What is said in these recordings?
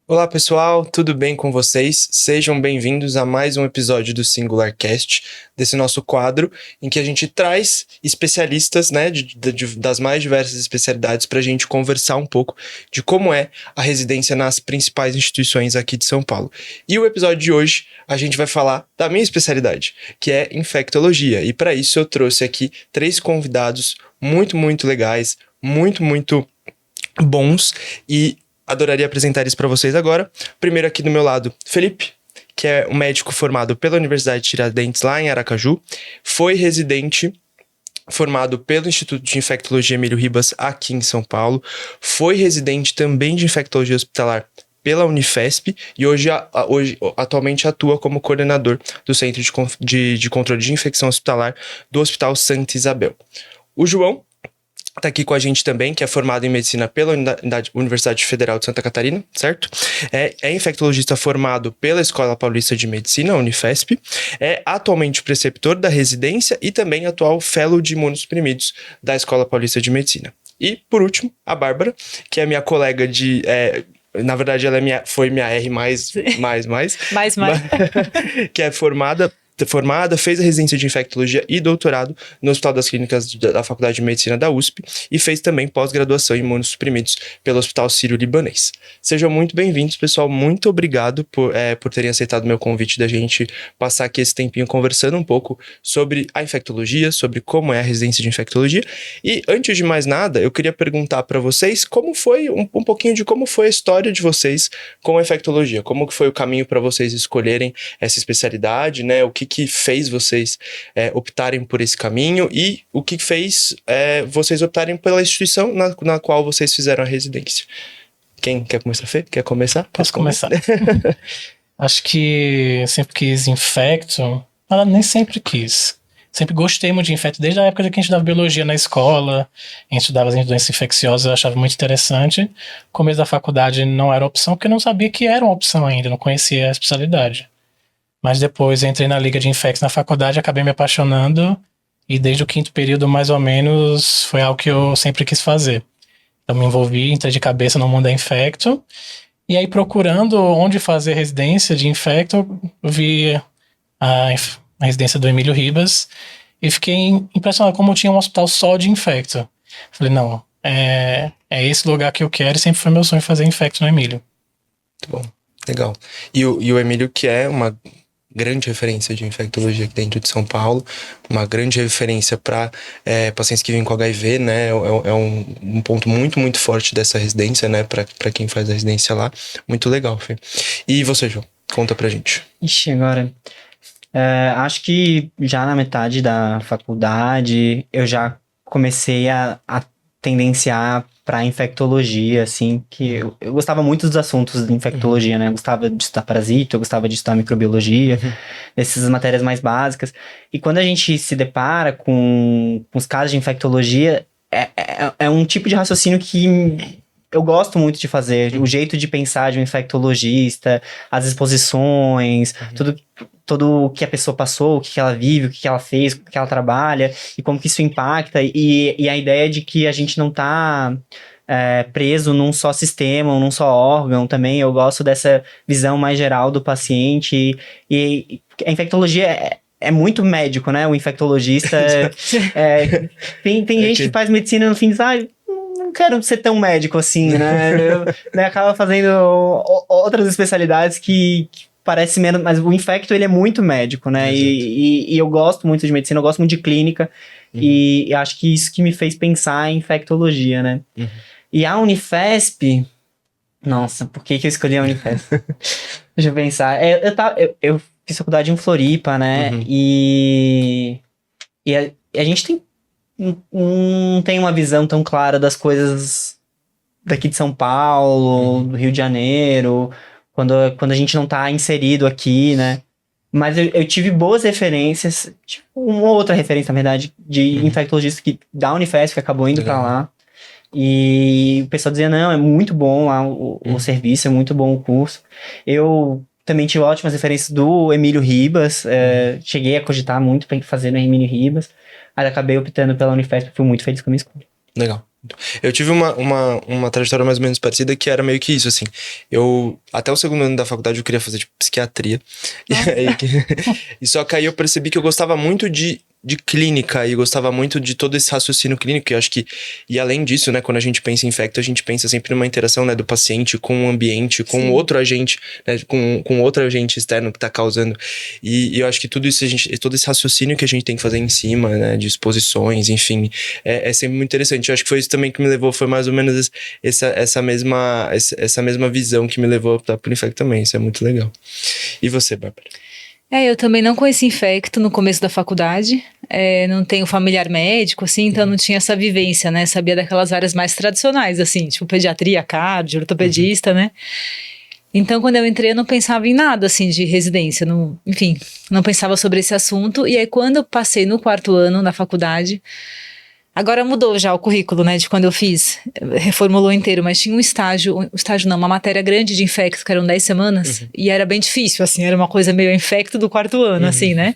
Olá pessoal, tudo bem com vocês? Sejam bem-vindos a mais um episódio do Singular Cast, desse nosso quadro em que a gente traz especialistas, né, das mais diversas especialidades para a gente conversar um pouco de como é a residência nas principais instituições aqui de São Paulo. E o episódio de hoje a gente vai falar da minha especialidade, que é infectologia, e para isso eu trouxe aqui 3 convidados muito legais, muito bons, e adoraria apresentar eles para vocês agora. Primeiro aqui do meu lado, Felipe, que é um médico formado pela Universidade de Tiradentes, lá em Aracaju. Foi residente formado pelo Instituto de Infectologia Emílio Ribas, aqui em São Paulo. Foi residente também de infectologia hospitalar pela Unifesp e hoje atualmente atua como coordenador do Centro de Controle de Infecção Hospitalar do Hospital Santa Isabel. O João tá aqui com a gente também, que é formado em medicina pela Universidade Federal de Santa Catarina, certo? É infectologista formado pela Escola Paulista de Medicina, Unifesp. É atualmente preceptor da residência e também atual fellow de imunossuprimidos da Escola Paulista de Medicina. E, por último, a Bárbara, que é minha colega de... na verdade, ela foi minha R++, que é formada, fez a residência de infectologia e doutorado no Hospital das Clínicas da Faculdade de Medicina da USP e fez também pós-graduação em imunossuprimidos pelo Hospital Sírio-Libanês. Sejam muito bem-vindos, pessoal. Muito obrigado por terem aceitado o meu convite da gente passar aqui esse tempinho conversando um pouco sobre a infectologia, sobre como é a residência de infectologia. E antes de mais nada, eu queria perguntar para vocês como foi, um pouquinho de como foi a história de vocês com a infectologia, como que foi o caminho para vocês escolherem essa especialidade, né? O que fez vocês optarem por esse caminho e o que fez vocês optarem pela instituição na qual vocês fizeram a residência. Quem quer começar, Fê? Quer começar? Posso começar. Acho que sempre quis infecto, mas nem sempre quis. Sempre gostei muito de infecto, desde a época que a gente estudava biologia na escola, a gente estudava as doenças infecciosas, eu achava muito interessante. No começo da faculdade não era opção, porque eu não sabia que era uma opção ainda, não conhecia a especialidade. Mas depois entrei na Liga de Infectos na faculdade, acabei me apaixonando e desde o 5º período, mais ou menos, foi algo que eu sempre quis fazer. Então me envolvi, entrei de cabeça no mundo da infecto e aí procurando onde fazer residência de infecto, vi a residência do Emílio Ribas e fiquei impressionado como tinha um hospital só de infecto. Falei, não, é esse lugar que eu quero e sempre foi meu sonho fazer infecto no Emílio. Muito bom, legal. E o Emílio, que é uma grande referência de infectologia aqui dentro de São Paulo, uma grande referência para pacientes que vêm com HIV, né? É um ponto muito forte dessa residência, né? Para quem faz a residência lá. Muito legal, Fê. E você, João? Conta pra gente. Ixi, agora... acho que já na metade da faculdade eu já comecei a tendenciar para infectologia, assim, que eu gostava muito dos assuntos de infectologia, né? Eu gostava de estudar parasito, eu gostava de estudar microbiologia, essas matérias mais básicas. E quando a gente se depara com os casos de infectologia, é um tipo de raciocínio que eu gosto muito de fazer. O jeito de pensar de um infectologista, as exposições, tudo o que a pessoa passou, o que ela vive, o que ela fez, o que ela trabalha, e como que isso impacta, e a ideia de que a gente não tá preso num só sistema, ou num só órgão também. Eu gosto dessa visão mais geral do paciente, e a infectologia é muito médico, né? O infectologista tem gente que faz medicina no fim diz, não quero ser tão médico assim, né? Acaba fazendo outras especialidades que parece menos, mas o infecto, ele é muito médico, né? E eu gosto muito de medicina, eu gosto muito de clínica, e acho que isso que me fez pensar em infectologia, né? E a Unifesp, nossa, por que eu escolhi a Unifesp? Deixa eu pensar. Eu fiz faculdade em Floripa, né? E a gente não tem uma visão tão clara das coisas daqui de São Paulo, do Rio de Janeiro, quando a gente não tá inserido aqui, né? Mas eu tive boas referências, tipo, uma outra referência, na verdade, de infectologista da Unifesp, que acabou indo pra lá. E o pessoal dizia, não, é muito bom lá o serviço, é muito bom o curso. Eu também tive ótimas referências do Emílio Ribas, cheguei a cogitar muito pra fazer no Emílio Ribas, mas acabei optando pela Unifesp, fui muito feliz com a minha escolha. Legal. Eu tive uma trajetória mais ou menos parecida, que era meio que isso, assim. Até o segundo ano da faculdade, eu queria fazer, tipo, psiquiatria. E só que aí eu percebi que eu gostava muito de clínica e gostava muito de todo esse raciocínio clínico, que eu acho que... E além disso, né, quando a gente pensa em infecto, a gente pensa sempre numa interação, né, do paciente com o ambiente, com Sim. outro agente, né, com outro agente externo que tá causando. E eu acho que tudo isso, todo esse raciocínio que a gente tem que fazer em cima, né, de exposições, enfim, é sempre muito interessante. Eu acho que foi isso também que me levou, foi mais ou menos essa mesma visão que me levou pro infecto também. Isso é muito legal. E você, Bárbara? Eu também não conheci infecto no começo da faculdade, não tenho familiar médico, assim, então não tinha essa vivência, né, sabia daquelas áreas mais tradicionais, assim, tipo pediatria, cardio, ortopedista, né, então quando eu entrei eu não pensava em nada, assim, de residência, enfim, não pensava sobre esse assunto, e aí quando eu passei no 4º ano na faculdade, agora mudou já o currículo, né, de quando eu fiz, reformulou inteiro, mas tinha uma matéria grande de infecto, que eram 10 semanas, e era bem difícil, assim, era uma coisa meio infecto do 4º ano, assim, né,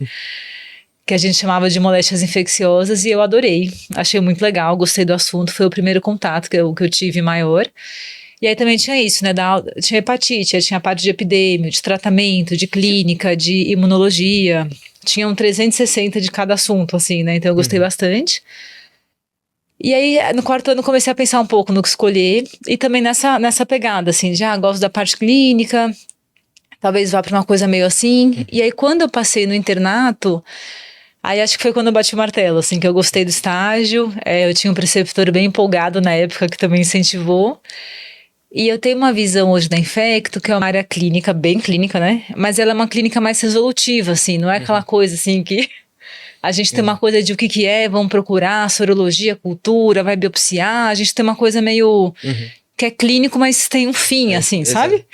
que a gente chamava de moléstias infecciosas, e eu adorei, achei muito legal, gostei do assunto, foi o primeiro contato que eu tive maior. E aí também tinha isso, né, tinha hepatite, tinha a parte de epidêmio, de tratamento, de clínica, de imunologia, tinham 360 de cada assunto, assim, né, então eu gostei bastante. E aí, no 4º ano, comecei a pensar um pouco no que escolher, e também nessa pegada, assim, de, gosto da parte clínica, talvez vá para uma coisa meio assim. E aí, quando eu passei no internato, aí acho que foi quando eu bati o martelo, assim, que eu gostei do estágio, eu tinha um preceptor bem empolgado na época, que também incentivou. E eu tenho uma visão hoje da infecto, que é uma área clínica, bem clínica, né? Mas ela é uma clínica mais resolutiva, assim, não é aquela coisa, assim, que... A gente tem uma coisa de o que é, vamos procurar, sorologia, cultura, vai biopsiar. A gente tem uma coisa meio que é clínico, mas tem um fim, assim, sabe?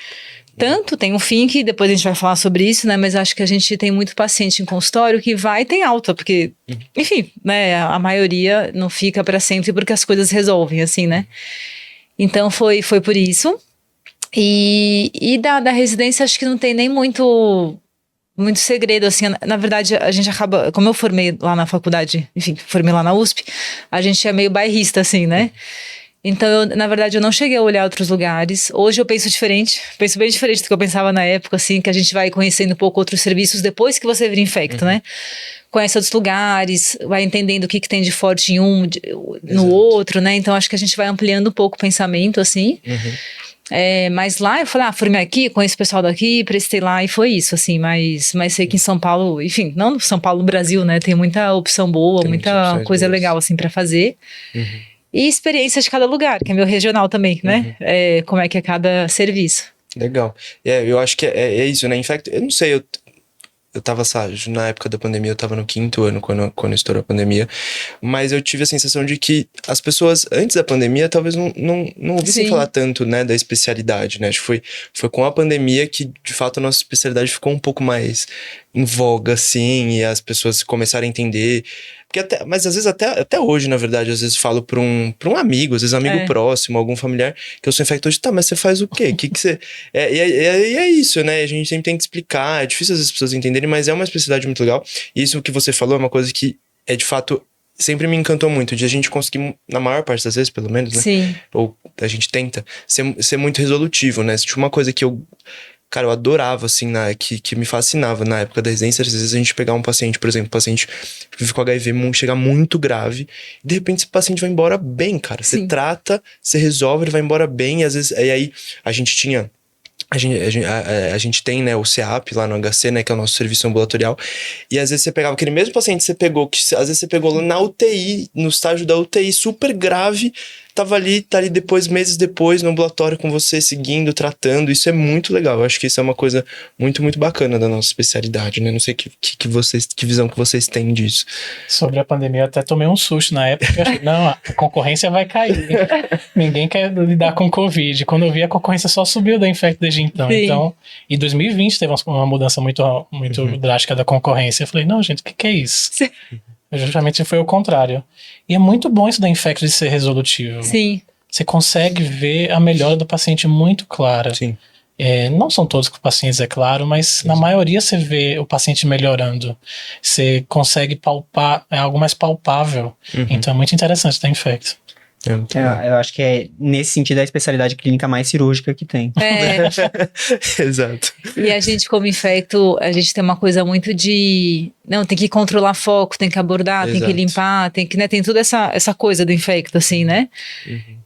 Tanto tem um fim que depois a gente vai falar sobre isso, né? Mas acho que a gente tem muito paciente em consultório que vai e tem alta, porque, enfim, né? A maioria não fica para sempre porque as coisas resolvem, assim, né? Então foi por isso. E da residência acho que não tem nem muito segredo, assim, na verdade a gente acaba, como eu formei lá na faculdade, enfim, formei lá na USP, a gente é meio bairrista, assim, né, então na verdade eu não cheguei a olhar outros lugares, hoje eu penso bem diferente do que eu pensava na época, assim, que a gente vai conhecendo um pouco outros serviços depois que você vira infecto, né, conhece outros lugares, vai entendendo o que tem de forte em um, no outro, né, então acho que a gente vai ampliando um pouco o pensamento, assim, mas lá eu falei, formei aqui, conheço o pessoal daqui, prestei lá e foi isso, assim, mas sei que em São Paulo, enfim, não no São Paulo, no Brasil, né, tem muita opção boa, muita coisa legal, assim, pra fazer. E experiência de cada lugar, que é meu regional também, né, como é que é cada serviço. Legal. Eu acho que é isso, né, infecto, eu não sei, eu tava, sabe, na época da pandemia, eu tava no 5º ano, quando estourou a pandemia, mas eu tive a sensação de que as pessoas, antes da pandemia, talvez não ouvissem falar tanto, né, da especialidade, né, acho que foi com a pandemia que, de fato, a nossa especialidade ficou um pouco mais em voga, assim, e as pessoas começaram a entender, mas às vezes até hoje, na verdade, às vezes falo pra um amigo, às vezes amigo próximo, algum familiar, que eu sou infectologista, tá, mas você faz o quê? Que você... é isso, né, a gente sempre tem que explicar, é difícil às vezes as pessoas entenderem, mas é uma especialidade muito legal, e isso que você falou é uma coisa que é, de fato, sempre me encantou muito, de a gente conseguir, na maior parte das vezes, pelo menos, né, Sim. ou a gente tenta, ser muito resolutivo, né, se tinha uma coisa que eu adorava, assim, que me fascinava na época da residência, às vezes a gente pegar um paciente, por exemplo, um paciente que vive com HIV chegar muito grave, e de repente esse paciente vai embora bem, cara. Você trata, você resolve, ele vai embora bem, e às vezes, e aí a gente tinha... A gente tem, né, o CEAP lá no HC, né, que é o nosso serviço ambulatorial, e às vezes você pegava aquele mesmo paciente que você pegou, que às vezes você pegou na UTI, no estágio da UTI, super grave, tá ali depois, meses depois, no ambulatório com você, seguindo, tratando. Isso é muito legal. Eu acho que isso é uma coisa muito, muito bacana da nossa especialidade, né? Não sei que visão que vocês têm disso. Sobre a pandemia, eu até tomei um susto na época. Eu achei, não, a concorrência vai cair. Ninguém quer lidar com Covid. Quando eu vi, a concorrência só subiu da infecto desde então. Então, em 2020 teve uma mudança muito drástica da concorrência. Eu falei, não, gente, o que é isso? Justamente foi o contrário. E é muito bom isso da infecto de ser resolutivo. Sim. Você consegue ver a melhora do paciente muito clara. Sim. Não são todos os pacientes, é claro, mas na maioria você vê o paciente melhorando. Você consegue palpar, é algo mais palpável. Então é muito interessante da infecto. Eu acho que é, nesse sentido, a especialidade clínica mais cirúrgica que tem. Exato. E a gente, como infecto, a gente tem uma coisa muito de... Não, tem que controlar foco, tem que abordar, tem que Exato. limpar, tem que, né? Tem toda essa coisa do infecto, assim, né?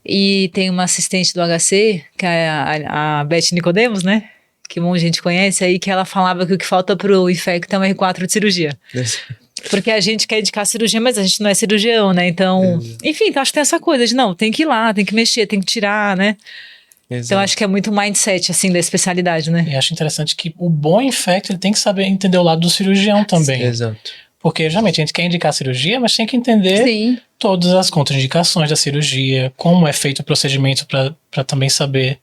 E tem uma assistente do HC, que é a Beth Nicodemos, né? Que um monte de gente conhece aí, que ela falava que o que falta pro infecto é um R4 de cirurgia. Porque a gente quer indicar cirurgia, mas a gente não é cirurgião, né? Então, enfim, então acho que tem essa coisa de, não, tem que ir lá, tem que mexer, tem que tirar, né? Então acho que é muito mindset, assim, da especialidade, né? E acho interessante que o bom infecto, ele tem que saber entender o lado do cirurgião também. Exato. Porque, geralmente, a gente quer indicar cirurgia, mas tem que entender Sim. todas as contraindicações da cirurgia, como é feito o procedimento para também saber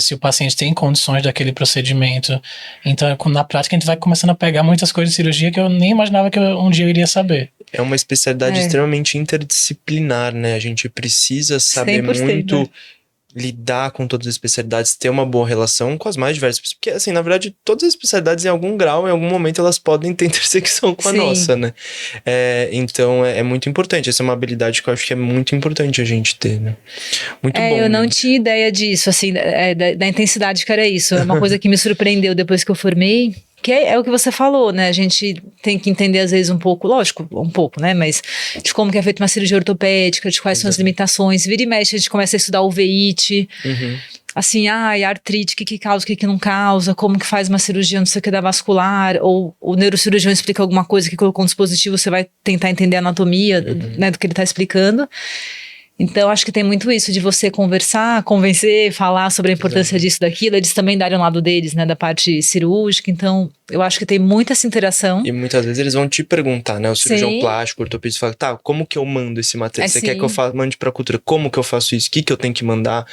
se o paciente tem condições daquele procedimento. Então, na prática, a gente vai começando a pegar muitas coisas de cirurgia que eu nem imaginava que um dia eu iria saber. É uma especialidade extremamente interdisciplinar, né? A gente precisa saber 100%, muito... né? lidar com todas as especialidades, ter uma boa relação com as mais diversas, porque assim, na verdade, todas as especialidades em algum grau, em algum momento, elas podem ter intersecção com a Sim. nossa, né? Então, é muito importante, essa é uma habilidade que eu acho que é muito importante a gente ter, né? Muito bom. Eu não tinha ideia disso, assim, da intensidade que era isso. É uma coisa que me surpreendeu depois que eu formei. Que é o que você falou, né? A gente tem que entender, às vezes, um pouco, lógico, um pouco, né? Mas de como que é feita uma cirurgia ortopédica, de quais são as limitações. Vira e mexe, a gente começa a estudar uveíte. Assim, artrite, o que causa, o que não causa, como que faz uma cirurgia, não sei o que, da vascular, ou o neurocirurgião explica alguma coisa que colocou um dispositivo, você vai tentar entender a anatomia, né, do que ele tá explicando. Então, acho que tem muito isso de você conversar, convencer, falar sobre a importância disso, daquilo. Eles também darem o lado deles, né, da parte cirúrgica. Então, eu acho que tem muita essa interação. E muitas vezes eles vão te perguntar, né? O cirurgião Sim. plástico, o ortopedista fala, tá, como que eu mando esse material? Você quer sim. que eu mande pra cultura? Como que eu faço isso? O que eu tenho que mandar?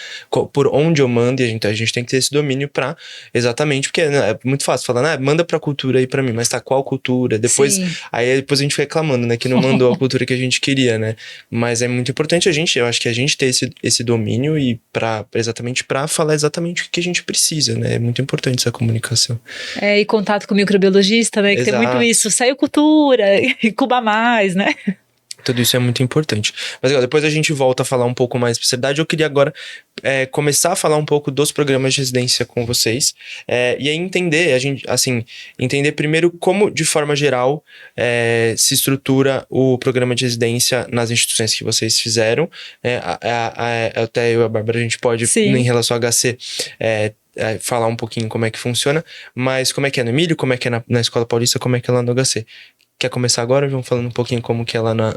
Por onde eu mando? E a gente tem que ter esse domínio pra... Exatamente, porque né, é muito fácil falar, né? Manda pra cultura aí pra mim, mas tá, qual cultura? Depois, Sim. aí depois a gente fica reclamando, né? Que não mandou a cultura que a gente queria, né? Mas é muito importante eu acho que a gente ter esse domínio e exatamente pra falar exatamente o que a gente precisa, né? É muito importante essa comunicação. E contato com o microbiologista, né? Que tem muito isso. Saiu cultura, Cuba mais, né? Tudo isso é muito importante. Mas depois a gente volta a falar um pouco mais de especialidade. Eu queria agora começar a falar um pouco dos programas de residência com vocês. E aí entender primeiro como, de forma geral, se estrutura o programa de residência nas instituições que vocês fizeram. Até eu e a Bárbara, a gente pode, em relação ao HC, falar um pouquinho como é que funciona. Mas como é que é no Emílio, como é que é na Escola Paulista, como é que é lá no HC? Quer começar agora? Vamos falando um pouquinho como que é lá na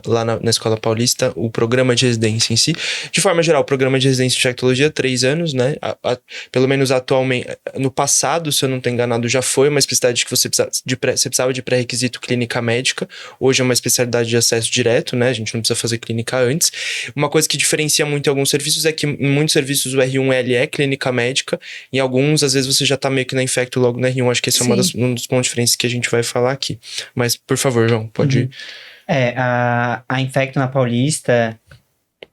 Escola Paulista, o programa de residência em si. De forma geral, o programa de residência de infectologia, 3 anos, né? Pelo menos atualmente, no passado, se eu não estou enganado, já foi uma especialidade que você precisava de pré-requisito clínica médica. Hoje é uma especialidade de acesso direto, né? A gente não precisa fazer clínica antes. Uma coisa que diferencia muito em alguns serviços é que em muitos serviços o R1L é clínica médica. Em alguns, às vezes, você já está meio que na infecto logo no R1. Acho que esse é um dos pontos diferentes que a gente vai falar aqui. Mas, por favor, João, pode ir. A Infecto na Paulista,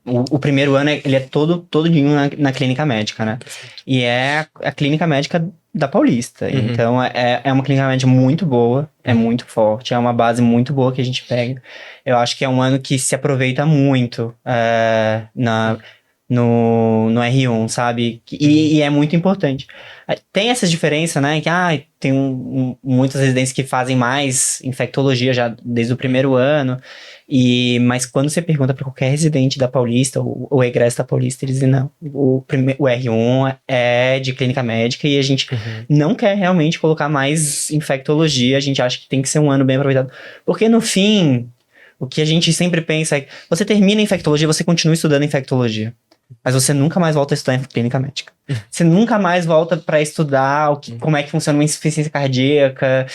o primeiro ano ele é todinho na clínica médica, né? E é a clínica médica da Paulista. Então, é uma clínica médica muito boa, é muito forte, é uma base muito boa que a gente pega. Eu acho que é um ano que se aproveita muito no R1, sabe? E é muito importante. Tem essas diferenças, né? Que tem muitas residências que fazem mais infectologia já desde o primeiro ano. Mas quando você pergunta para qualquer residente da Paulista, ou egresso da Paulista, eles dizem não. O R1 é de clínica médica e a gente não quer realmente colocar mais infectologia. A gente acha que tem que ser um ano bem aproveitado. Porque no fim, o que a gente sempre pensa é que você termina infectologia, você continua estudando infectologia. Mas você nunca mais volta a estudar em clínica médica. Você nunca mais volta para estudar como é que funciona uma insuficiência cardíaca,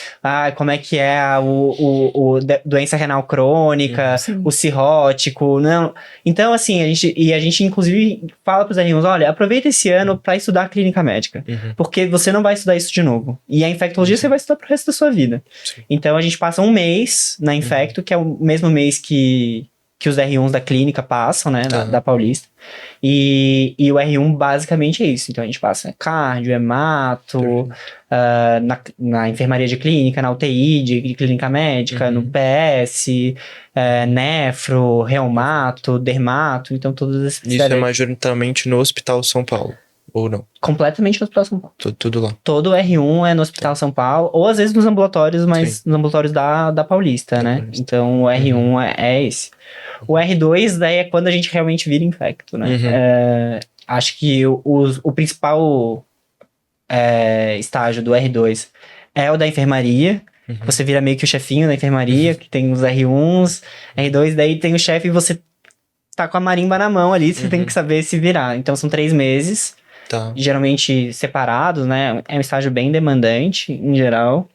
como é que é doença renal crônica, o cirrótico, não. Então, assim, a gente inclusive fala para os alunos, olha, aproveita esse ano para estudar clínica médica, porque você não vai estudar isso de novo. E a infectologia você vai estudar pro resto da sua vida. Então, a gente passa um mês na Infecto, que é o mesmo mês que que os R1s da clínica passam, né, Tá. da Paulista. E o R1 basicamente é isso. Então a gente passa cardio, hemato, na enfermaria de clínica, na UTI de clínica médica, no PS, nefro, reumato, dermato, então todas essas Isso é especialidades. majoritariamente no Hospital São Paulo, ou não? Completamente no Hospital São Paulo. Tudo lá. Todo R1 é no Hospital São Paulo, ou às vezes nos ambulatórios, mas Sim. nos ambulatórios da Paulista, Da né? Paulista. Então o R1 é esse. O R2 daí é quando a gente realmente vira infecto, né? Acho que o principal estágio do R2 é o da enfermaria. Você vira meio que o chefinho da enfermaria, que tem os R1s, R2, daí tem o chefe e você tá com a marimba na mão ali, você tem que saber se virar. Então são 3 meses, Tá. geralmente separados, né? É um estágio bem demandante, em geral.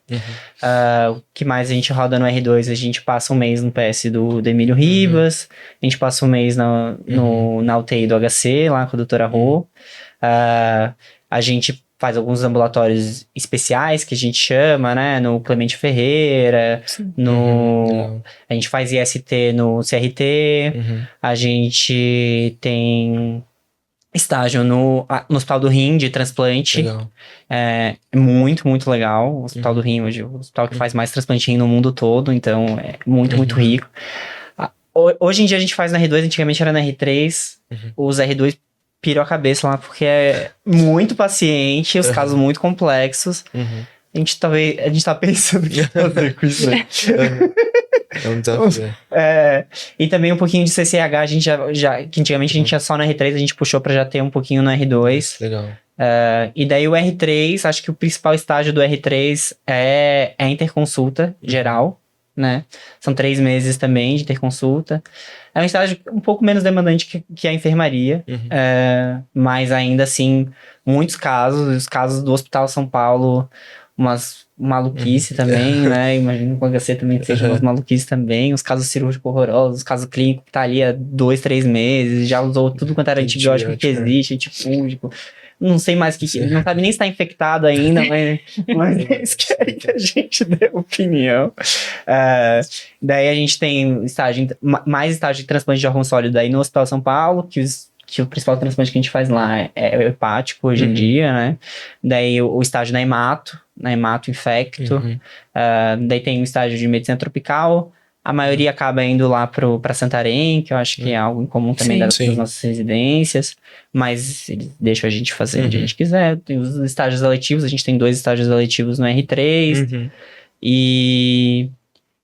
O que mais a gente roda no R2? A gente passa um mês no PS do Emílio Ribas, a gente passa um mês na UTI do HC, lá com a doutora Rô. A gente faz alguns ambulatórios especiais, que a gente chama, né? No Clemente Ferreira, a gente faz IST no CRT, a gente tem estágio no Hospital do Rim de transplante. Legal. É muito, muito legal. O Hospital do Rim hoje é o hospital que faz mais transplante de rim no mundo todo, então é muito, muito rico. Hoje em dia a gente faz na R2, antigamente era na R3. Os R2 pirou a cabeça lá, porque é muito paciente, os casos muito complexos. A gente tá pensando o que fazer com isso aí. É um desafio. E também um pouquinho de CCH, a gente já que antigamente a gente ia só na R3, a gente puxou pra já ter um pouquinho no R2. Legal. E daí o R3, acho que o principal estágio do R3 é a interconsulta geral, né? São 3 meses também de interconsulta. É um estágio um pouco menos demandante que a enfermaria, mas ainda assim, muitos casos, os casos do Hospital São Paulo, umas maluquice também, né? Imagino que o HC também seja umas maluquices também, os casos cirúrgicos horrorosos, os casos clínicos que tá ali há 2, 3 meses, já usou tudo quanto era antibiótico que existe, antifúngico. Não sei mais não sabe nem se tá infectado ainda, mas eles querem que a gente dê opinião. Daí a gente tem mais estágio de transplante de órgão sólido aí no Hospital São Paulo, que o principal transplante que a gente faz lá é o hepático hoje em dia, né? Daí o estágio na hemato infecto. Daí tem o estágio de medicina tropical. A maioria acaba indo lá pra Santarém, que eu acho que é algo em comum também das nossas residências. Mas eles deixam a gente fazer onde a gente quiser. Tem os estágios eletivos, a gente tem 2 estágios eletivos no R3. E,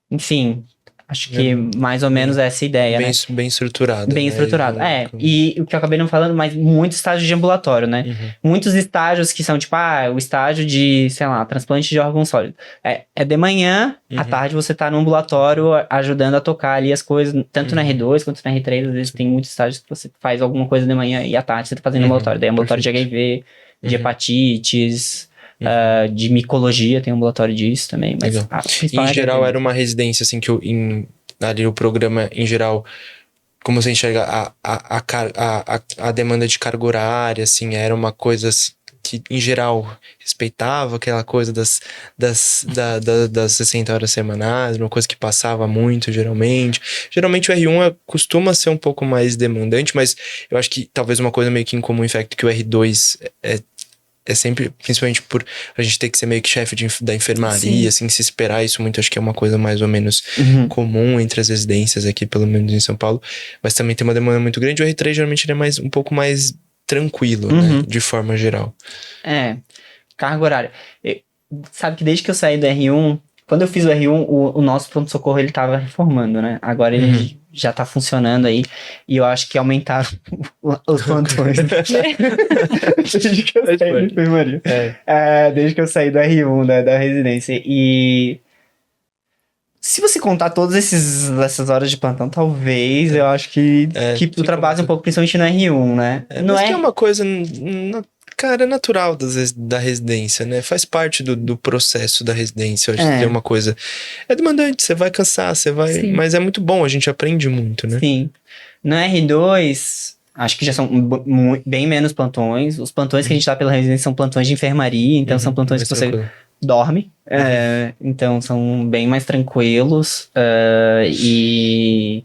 enfim, acho que mais ou menos essa ideia, né? Bem estruturado. Bem estruturado. E o que eu acabei não falando, mas muitos estágios de ambulatório, né? Muitos estágios que são tipo, o estágio de, sei lá, transplante de órgão sólido. É de manhã, à tarde você tá no ambulatório ajudando a tocar ali as coisas, tanto na R2 quanto na R3. Às vezes tem muitos estágios que você faz alguma coisa de manhã e à tarde você tá fazendo ambulatório. Daí ambulatório de HIV, de hepatites, de micologia, tem ambulatório disso também. Mas em geral era uma residência assim que ali o programa em geral, como você enxerga a demanda de carga horária, assim, era uma coisa que em geral respeitava aquela coisa das 60 horas semanais, uma coisa que passava muito geralmente o R1 costuma ser um pouco mais demandante, mas eu acho que talvez uma coisa meio que em comum infecto que o R2 é sempre, principalmente por a gente ter que ser meio que chefe da enfermaria, assim, se esperar isso muito, acho que é uma coisa mais ou menos comum entre as residências aqui, pelo menos em São Paulo, mas também tem uma demanda muito grande. O R3 geralmente ele é um pouco mais tranquilo, né, de forma geral. Carga horária. Sabe que desde que eu saí do R1, quando eu fiz o R1, o nosso pronto-socorro ele tava reformando, né? Agora ele já tá funcionando aí. E eu acho que aumentaram os plantões. Desde que eu saí da enfermaria. Desde que eu saí do R1, né, da residência. E se você contar todas essas horas de plantão, talvez eu acho que ultrapasse um pouco, principalmente no R1, né? Mas que é uma coisa... Cara, é natural da residência, né? Faz parte do processo da residência. Acho que é uma coisa... É demandante, você vai cansar, você vai... Sim. Mas é muito bom, a gente aprende muito, né? Sim. No R2, acho que já são bem menos plantões. Os plantões que a gente dá pela residência são plantões de enfermaria, então são plantões que você dorme. Então são bem mais tranquilos. E...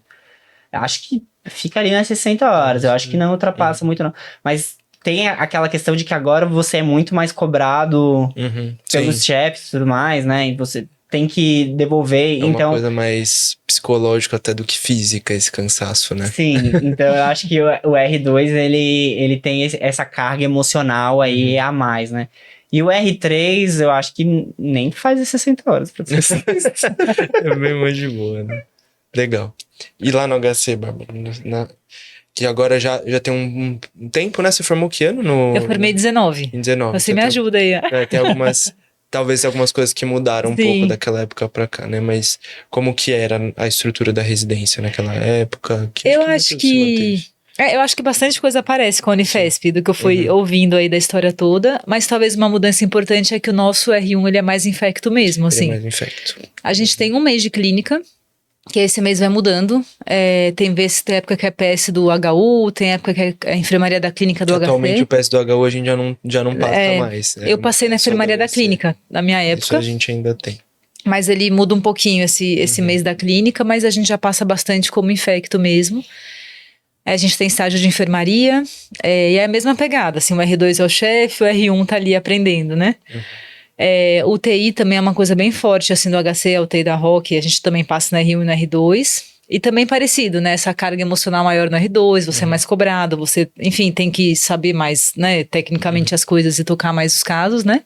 Acho que fica ali nas 60 horas. Eu acho que não ultrapassa muito, não. Mas tem aquela questão de que agora você é muito mais cobrado pelos chefes e tudo mais, né? E você tem que devolver. É então uma coisa mais psicológica até do que física, esse cansaço, né? Sim, então eu acho que o R2, ele tem essa carga emocional aí a mais, né? E o R3, eu acho que nem faz as 60 horas, pra ser sincero. É bem mais de boa, né? Legal. E lá no HC, Bárbara? Que agora já tem um tempo, né? Você formou que ano? Eu formei 19. Em 19. Você me ajuda aí. Tem algumas... Talvez algumas coisas que mudaram um pouco daquela época pra cá, né? Mas como que era a estrutura da residência naquela época? Eu acho que bastante coisa aparece com a Unifesp, do que eu fui ouvindo aí da história toda, mas talvez uma mudança importante é que o nosso R1 ele é mais infecto mesmo, assim. Ele é mais infecto. A gente tem um mês de clínica, que esse mês vai mudando. Tem época que é PS do HU, tem época que é a enfermaria da clínica do Atualmente HC. o PS do HU a gente já não passa mais. Eu passei na enfermaria da clínica, na minha época. Isso a gente ainda tem. Mas ele muda um pouquinho esse mês da clínica, mas a gente já passa bastante como infecto mesmo. A gente tem estágio de enfermaria, e é a mesma pegada, assim, o R2 é o chefe, o R1 tá ali aprendendo, né? UTI também é uma coisa bem forte, assim, do HC, a UTI da ROC, a gente também passa no R1 e no R2. E também parecido, né? Essa carga emocional maior no R2, você é mais cobrado, você, enfim, tem que saber mais, né, tecnicamente as coisas e tocar mais os casos, né?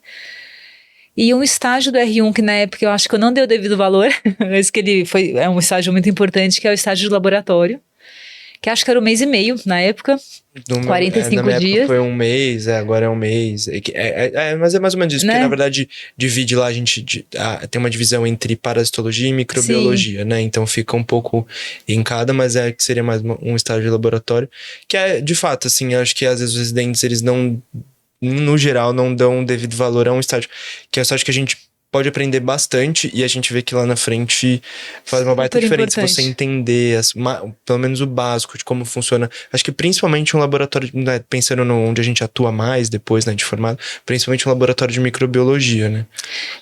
E um estágio do R1 que na época eu acho que eu não dei o devido valor, mas que é um estágio muito importante, que é o estágio de laboratório, que acho que era 1 mês e meio na época, 45 na minha dias. época foi 1 mês, agora é 1 mês. Mas é mais ou menos isso, Né? porque na verdade divide lá, a gente tem uma divisão entre parasitologia e microbiologia, né? Então fica um pouco em cada, mas que seria mais um estágio de laboratório, que é, de fato, assim, eu acho que às vezes os residentes, eles não, no geral, não dão devido valor a um estágio, que é um estágio que a gente pode aprender bastante e a gente vê que lá na frente faz uma baita diferença você entender pelo menos o básico de como funciona. Acho que principalmente um laboratório, né, pensando onde a gente atua mais depois, né, de formado, principalmente um laboratório de microbiologia, né?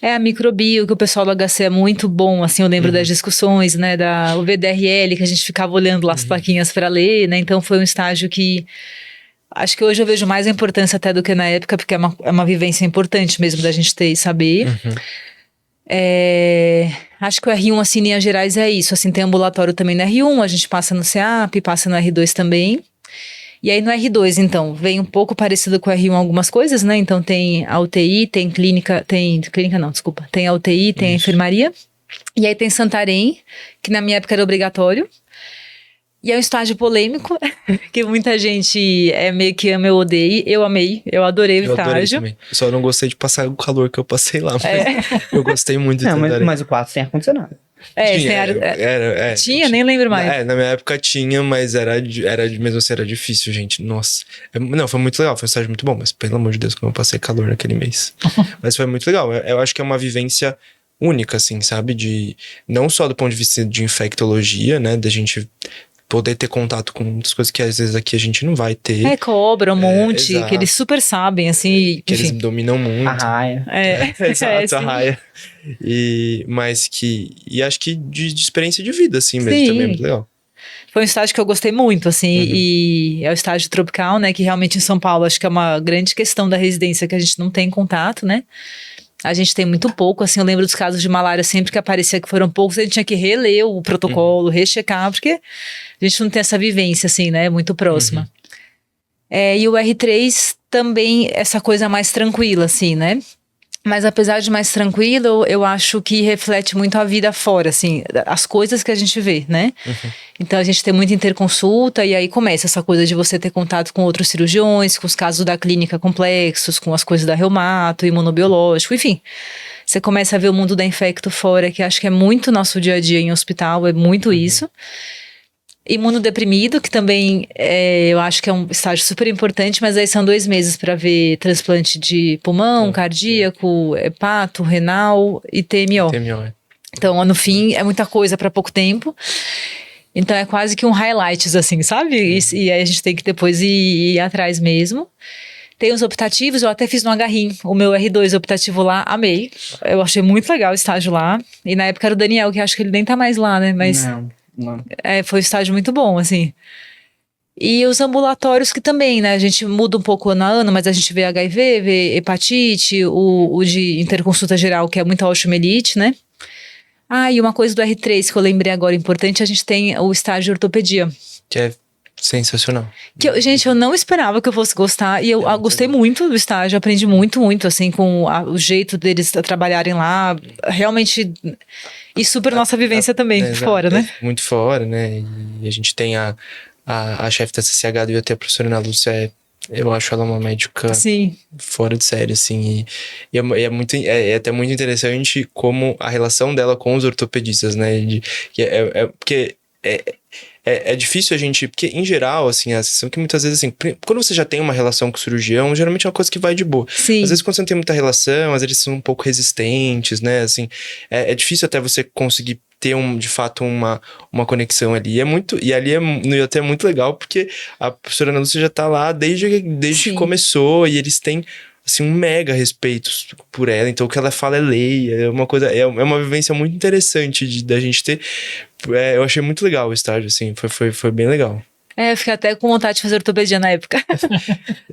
A microbio, que o pessoal do HC é muito bom, assim, eu lembro das discussões, né, o VDRL, que a gente ficava olhando lá as plaquinhas para ler, né, então foi um estágio que acho que hoje eu vejo mais a importância até do que na época, porque é uma vivência importante mesmo da gente ter e saber. Acho que o R1, assim, em linhas gerais é isso, assim, tem ambulatório também no R1, a gente passa no CEAP, passa no R2 também. E aí no R2, então, vem um pouco parecido com o R1 algumas coisas, né, então tem a UTI, tem tem a UTI, tem a enfermaria, e aí tem Santarém, que na minha época era obrigatório. E é um estágio polêmico, que muita gente meio que ama ou odeia. Eu amei, eu adorei o estágio. Também. Só não gostei de passar o calor que eu passei lá, mas eu gostei muito de mas o quarto tem ar-condicionado. Tinha, nem lembro mais. Na minha época tinha, mas mesmo assim era difícil, gente. Nossa. Não, foi muito legal, foi um estágio muito bom, mas pelo amor de Deus, como eu passei calor naquele mês. Mas foi muito legal. Eu acho que é uma vivência única, assim, sabe? Não só do ponto de vista de infectologia, né? Da gente poder ter contato com muitas coisas que às vezes aqui a gente não vai ter. Cobra um monte, que eles super sabem, assim. Que eles dominam muito. A raia. Exato, a raia. Mas acho que de experiência de vida, assim, mesmo, também é muito legal. Foi um estágio que eu gostei muito, assim, e é o estágio tropical, né, que realmente em São Paulo acho que é uma grande questão da residência que a gente não tem contato, né. A gente tem muito pouco, assim, eu lembro dos casos de malária, sempre que aparecia que foram poucos, a gente tinha que reler o protocolo, rechecar, porque a gente não tem essa vivência, assim, né, muito próxima. E o R3 também, essa coisa mais tranquila, assim, né, mas apesar de mais tranquilo, eu acho que reflete muito a vida fora, assim, as coisas que a gente vê, né? Então a gente tem muita interconsulta e aí começa essa coisa de você ter contato com outros cirurgiões, com os casos da clínica complexos, com as coisas da reumato, imunobiológico, enfim. Você começa a ver o mundo da infecto fora, que acho que é muito nosso dia a dia em hospital, é muito isso. Imunodeprimido, que também eu acho que é um estágio super importante, mas aí são 2 meses para ver transplante de pulmão, cardíaco, hepato, renal e TMO. Então, no fim, é muita coisa para pouco tempo. Então, é quase que um highlights, assim, sabe? E aí a gente tem que depois ir atrás mesmo. Tem os optativos, eu até fiz no Agarrim, o meu R2 optativo lá, amei. Eu achei muito legal o estágio lá. E na época era o Daniel, que acho que ele nem tá mais lá, né? Mas... Não. Foi um estágio muito bom, assim. E os ambulatórios que também, né? A gente muda um pouco ano a ano, mas a gente vê HIV, vê hepatite, o de interconsulta geral, que é muita osteomielite, né? E uma coisa do R3 que eu lembrei agora importante, a gente tem o estágio de ortopedia. Que é sensacional. Gente, eu não esperava que eu fosse gostar, e eu gostei muito do estágio, aprendi muito, muito, assim, com o jeito deles trabalharem lá, realmente, e super nossa vivência também, fora, né? Muito fora, né? E a gente tem a chefe da CCH do IoT, a professora Ana Lúcia, eu acho ela uma médica Sim. fora de série, assim, é até muito interessante como a relação dela com os ortopedistas, né? Porque é difícil a gente, porque em geral, assim, a sensação que muitas vezes, assim, quando você já tem uma relação com o cirurgião, geralmente é uma coisa que vai de boa. Sim. Às vezes quando você não tem muita relação, às vezes eles são um pouco resistentes, né, assim, é difícil até você conseguir ter de fato uma conexão ali. E ali no IoT é muito legal, porque a professora Ana Lúcia já tá lá desde que começou, e eles têm, assim, um mega respeito por ela, então o que ela fala é lei, é uma coisa, é uma vivência muito interessante da gente ter. Eu achei muito legal o estágio, assim, foi bem legal. Eu fiquei até com vontade de fazer ortopedia na época,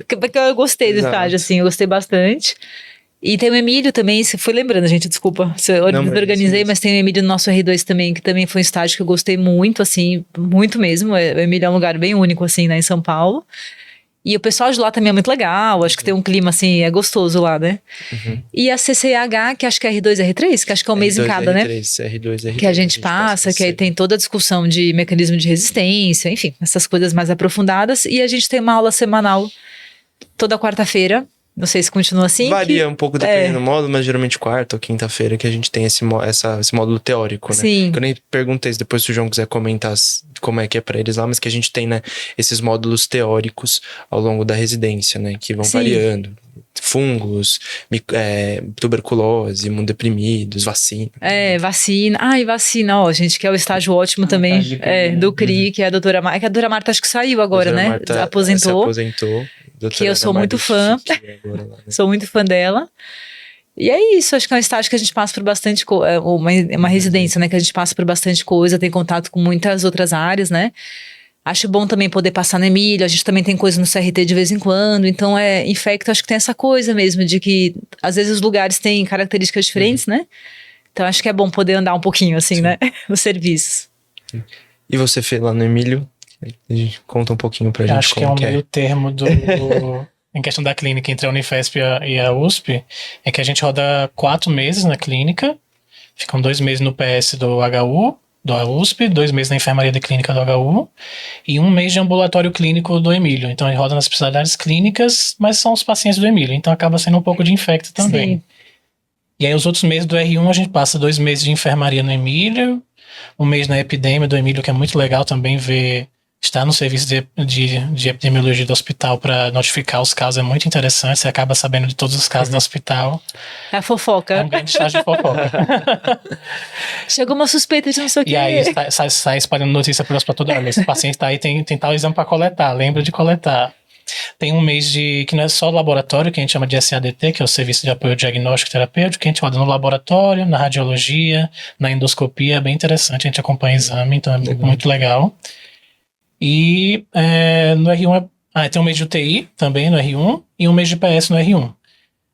porque eu gostei do estágio, assim, eu gostei bastante. E tem o Emílio também, você foi lembrando, gente, desculpa, eu organizei, mas tem o Emílio no nosso R2 também, que também foi um estágio que eu gostei muito, assim, muito mesmo. O Emílio é um lugar bem único, assim, né, em São Paulo. E o pessoal de lá também é muito legal, acho que tem um clima, assim, é gostoso lá, né? E a CCH, que acho que é R2 e R3, que acho que é um mês em cada, né? R2, que a gente passa, que aí tem toda a discussão de mecanismo de resistência, enfim, essas coisas mais aprofundadas. E a gente tem uma aula semanal toda quarta-feira. Não sei se continua assim. Varia um pouco dependendo do módulo, mas geralmente quarta ou quinta-feira que a gente tem esse módulo teórico, né? Sim. Que eu nem perguntei, depois se o João quiser comentar como é que é pra eles lá, mas que a gente tem, né, esses módulos teóricos ao longo da residência, né? Que vão variando. Fungos, tuberculose, imunodeprimidos, vacina. Vacina. E vacina, ó, gente, que é o estágio ótimo também. Do CRI, que é a doutora Marta. Que a doutora Marta acho que saiu agora, né? Marta aposentou. Se aposentou. Que eu sou muito fã. Agora lá, né? Sou muito fã dela. E é isso, acho que é um estágio que a gente passa por bastante coisa. Uma residência, né? Que a gente passa por bastante coisa, tem contato com muitas outras áreas, né? Acho bom também poder passar no Emílio, a gente também tem coisa no CRT de vez em quando, então infecto, acho que tem essa coisa mesmo, de que às vezes os lugares têm características diferentes, né? Então acho que é bom poder andar um pouquinho assim, né? Os serviços. E você fez lá no Emílio? A gente conta um pouquinho pra gente acho como que é um meio termo em questão da clínica entre a Unifesp e a USP, é que a gente roda 4 meses na clínica, ficam 2 meses no PS do HU, do USP, 2 meses na enfermaria da clínica do HU e 1 mês de ambulatório clínico do Emílio. Então a gente roda nas especialidades clínicas, mas são os pacientes do Emílio, então acaba sendo um pouco de infecto também. Sim. E aí os outros meses do R1 a gente passa 2 meses de enfermaria no Emílio, 1 mês na epidemia do Emílio, que é muito legal também ver, estar no serviço de epidemiologia do hospital para notificar os casos, é muito interessante, você acaba sabendo de todos os casos do hospital. É a fofoca. É um grande estágio de fofoca. Chegou uma suspeita de não sei o quê. E aí sai espalhando notícia para todo mundo. Esse paciente tá aí, tem tal exame para coletar, lembra de coletar. Tem 1 mês que não é só laboratório, que a gente chama de SADT, que é o Serviço de Apoio Diagnóstico Terapêutico, que a gente roda no laboratório, na radiologia, na endoscopia, é bem interessante, a gente acompanha o exame, então é muito legal. E no R1 tem 1 mês de UTI também no R1 e 1 mês de PS no R1.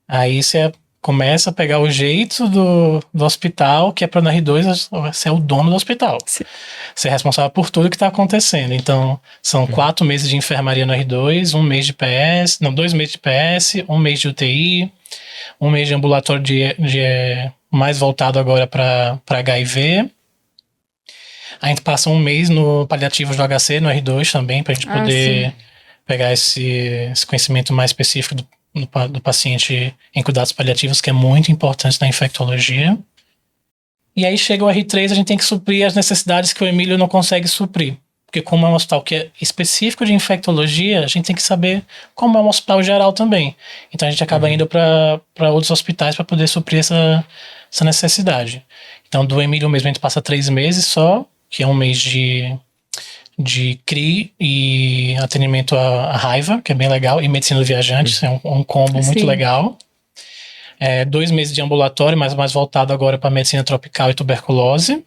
Aí você começa a pegar o jeito do hospital, que é para no R2 você é o dono do hospital. Sim. Você é responsável por tudo que está acontecendo. Então, são 4 meses de enfermaria no R2, 1 mês de PS, 2 meses de PS, 1 mês de UTI, 1 mês de ambulatório mais voltado agora para HIV. A gente passa 1 mês no paliativos do HC, no R2 também, para a gente poder pegar esse conhecimento mais específico do paciente em cuidados paliativos, que é muito importante na infectologia. E aí chega o R3, a gente tem que suprir as necessidades que o Emílio não consegue suprir. Porque como é um hospital que é específico de infectologia, a gente tem que saber como é um hospital geral também. Então a gente acaba indo para outros hospitais para poder suprir essa necessidade. Então do Emílio mesmo a gente passa 3 meses só, que é 1 mês de CRI e atendimento à raiva, que é bem legal, e medicina do viajante, é um combo muito legal. 2 meses de ambulatório, mas mais voltado agora para medicina tropical e tuberculose.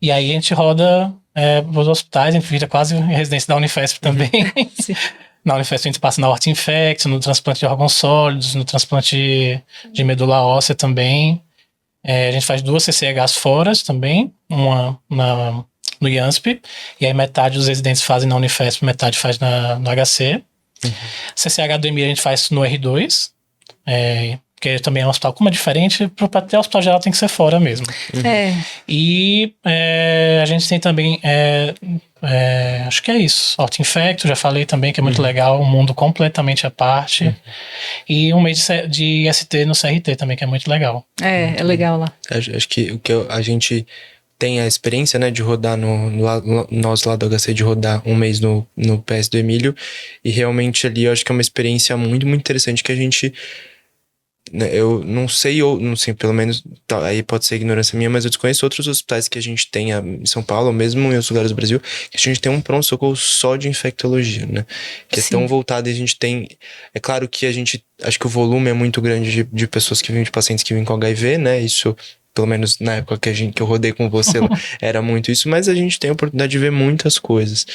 E aí a gente roda os hospitais, a gente vira quase residência da Unifesp também. Sim. Na Unifesp a gente passa na Horta Infecto, no transplante de órgãos sólidos, no transplante de medula óssea também. A gente faz 2 CCHs fora também, uma no IANSP, e aí metade dos residentes fazem na Unifesp, metade faz no HC. CCH do EMIR a gente faz no R2, porque também é um hospital, como é diferente, para ter hospital geral tem que ser fora mesmo. É. E a gente tem também, acho que é isso, Horta Infecto, já falei também, que é muito legal, um mundo completamente à parte. E um mês de IST no CRT também, que é muito legal. É legal lá. Acho que a gente tem a experiência, né, de rodar nós lá do HC, de rodar um mês no PS do Emílio, e realmente ali eu acho que é uma experiência muito, muito interessante que a gente... Eu não sei, ou não sei, pelo menos, tá, aí pode ser ignorância minha, mas eu desconheço outros hospitais que a gente tem em São Paulo, ou mesmo em outros lugares do Brasil, que a gente tem um pronto-socorro só de infectologia, né? Que Sim. é tão voltado e a gente tem... É claro que a gente... Acho que o volume é muito grande de pessoas que vêm, de pacientes que vêm com HIV, né? Isso... Pelo menos na época que eu rodei com você, era muito isso, mas a gente tem a oportunidade de ver muitas coisas.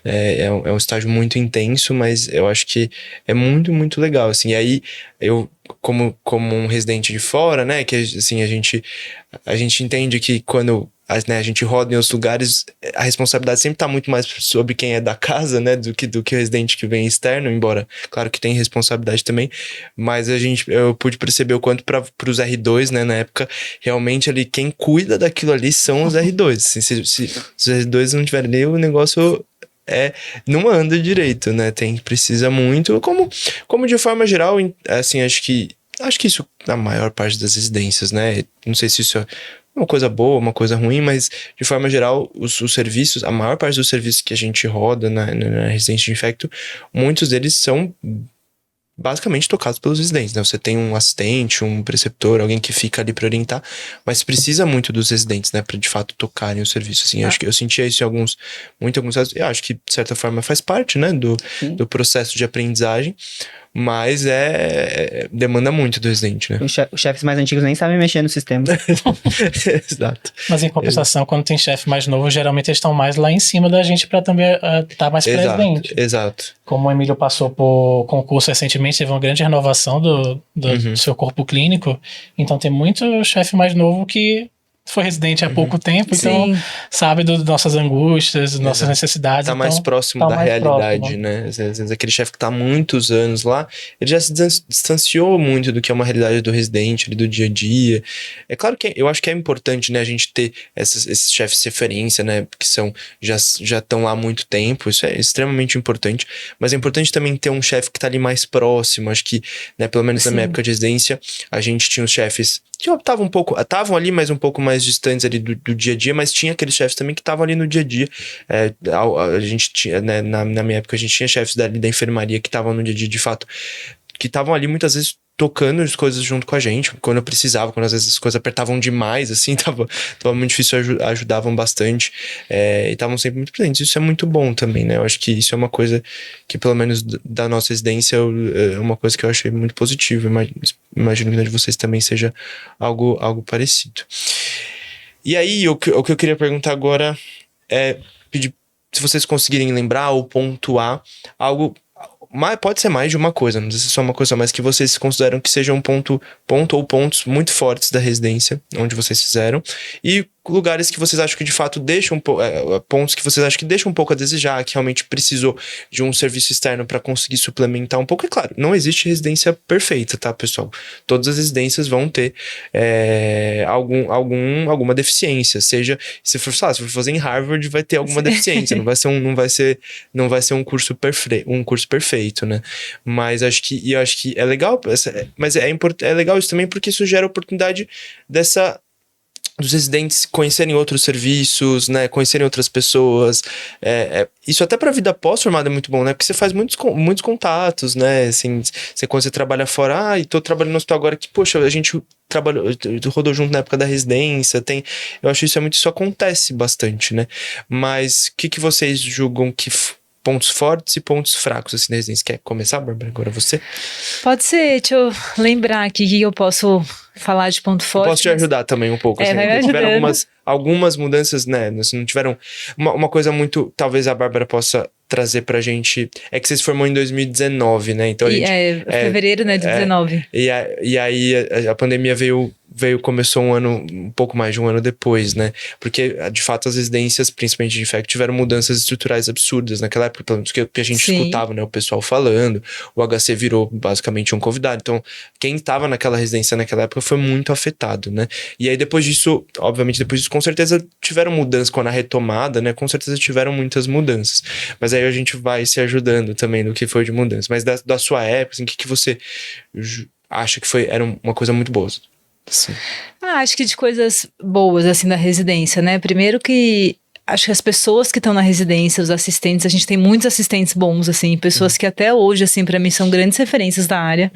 É um estágio muito intenso, mas eu acho que é muito, muito legal, assim. E aí, eu, como um residente de fora, né, que assim, a gente entende que quando a gente roda em outros lugares, a responsabilidade sempre tá muito mais sobre quem é da casa, né, do que o residente que vem externo, embora, claro que tem responsabilidade também, mas eu pude perceber o quanto para os R2, né, na época, realmente ali, quem cuida daquilo ali são os R2, assim, se os R2 não tiverem ali, o negócio... não anda direito, né? Precisa muito, como de forma geral, assim, acho que isso na maior parte das residências, né? Não sei se isso é uma coisa boa, uma coisa ruim, mas de forma geral, os serviços, a maior parte dos serviços que a gente roda na residência de infecto, muitos deles são basicamente tocados pelos residentes, né? Você tem um assistente, um preceptor, alguém que fica ali para orientar, mas precisa muito dos residentes, né? Para de fato tocarem o serviço, assim. Acho que eu sentia isso em alguns casos. Eu acho que de certa forma faz parte, né? Do processo de aprendizagem, mas demanda muito do residente, né? Os chefes mais antigos nem sabem mexer no sistema. Exato. Mas em compensação, quando tem chefe mais novo, geralmente eles estão mais lá em cima da gente para também estar mais presente. Exato. Como o Emílio passou por concurso recentemente, teve uma grande renovação do seu corpo clínico, então tem muito chefe mais novo que foi residente há pouco tempo, então Sim. sabe das nossas angústias, das nossas necessidades. Tá mais próximo da realidade, né? Às vezes aquele chefe que tá há muitos anos lá, ele já se distanciou muito do que é uma realidade do residente, ali, do dia a dia. É claro que eu acho que é importante, né, a gente ter esses chefes de referência, né, que já estão lá há muito tempo, isso é extremamente importante, mas é importante também ter um chefe que tá ali mais próximo. Acho que, né, pelo menos na minha época de residência, a gente tinha os chefes que estavam ali, mas um pouco mais distantes ali do dia a dia, mas tinha aqueles chefes também que estavam ali no dia a dia. A gente tinha, né, na minha época, a gente tinha chefes da enfermaria que estavam no dia a dia, de fato, que estavam ali muitas vezes tocando as coisas junto com a gente, quando eu precisava, quando às vezes as coisas apertavam demais, assim, tava muito difícil, ajudavam bastante, e estavam sempre muito presentes. Isso é muito bom também, né? Eu acho que isso é uma coisa que, pelo menos da nossa residência, é uma coisa que eu achei muito positiva. Imagino que na de vocês também seja algo parecido. E aí, o que eu queria perguntar agora é pedir se vocês conseguirem lembrar ou pontuar algo. Pode ser mais de uma coisa, não sei se é só uma coisa, mas que vocês consideram que seja um ponto ou pontos muito fortes da residência, onde vocês fizeram, e lugares que vocês acham que de fato deixam pontos que vocês acham que deixam um pouco a desejar, que realmente precisou de um serviço externo para conseguir suplementar um pouco. É claro, não existe residência perfeita, tá, pessoal? Todas as residências vão ter alguma deficiência, seja, se for fazer em Harvard, vai ter alguma deficiência, não vai ser um curso perfeito, né? Mas eu acho que é legal, mas é legal isso também, porque isso gera a oportunidade dos residentes conhecerem outros serviços, né, conhecerem outras pessoas. Isso até pra vida pós-formada é muito bom, né, porque você faz muitos contatos, né, assim, quando você trabalha fora, e tô trabalhando no hospital agora que, poxa, a gente rodou junto na época da residência, eu acho isso acontece bastante, né, mas o que vocês julgam pontos fortes e pontos fracos, assim, da residência. Quer começar, Bárbara? Agora você? Pode ser, deixa eu lembrar aqui que eu posso falar de ponto Eu forte. posso te ajudar também um pouco. Assim, vai me tiveram ajudando. algumas mudanças, né? Assim, não tiveram... Uma coisa muito... Talvez a Bárbara possa trazer pra gente... É que você se formou em 2019, né? Então a gente... Fevereiro, né, de 19. E aí a pandemia começou um pouco mais de um ano depois, né? Porque, de fato, as residências, principalmente de infecto, tiveram mudanças estruturais absurdas naquela época, pelo menos que a gente Sim. escutava, né? O pessoal falando, o HC virou basicamente um convidado. Então, quem estava naquela residência naquela época foi muito afetado, né? E aí, depois disso, obviamente, com certeza tiveram mudanças, quando a retomada, né? Com certeza tiveram muitas mudanças. Mas aí a gente vai se ajudando também no que foi de mudança. Mas da sua época, assim, o que você acha que era uma coisa muito boa? Sim. Acho que de coisas boas, assim, da residência, né? Primeiro que acho que as pessoas que estão na residência, os assistentes, a gente tem muitos assistentes bons, assim, pessoas que até hoje, assim, pra mim são grandes referências da área.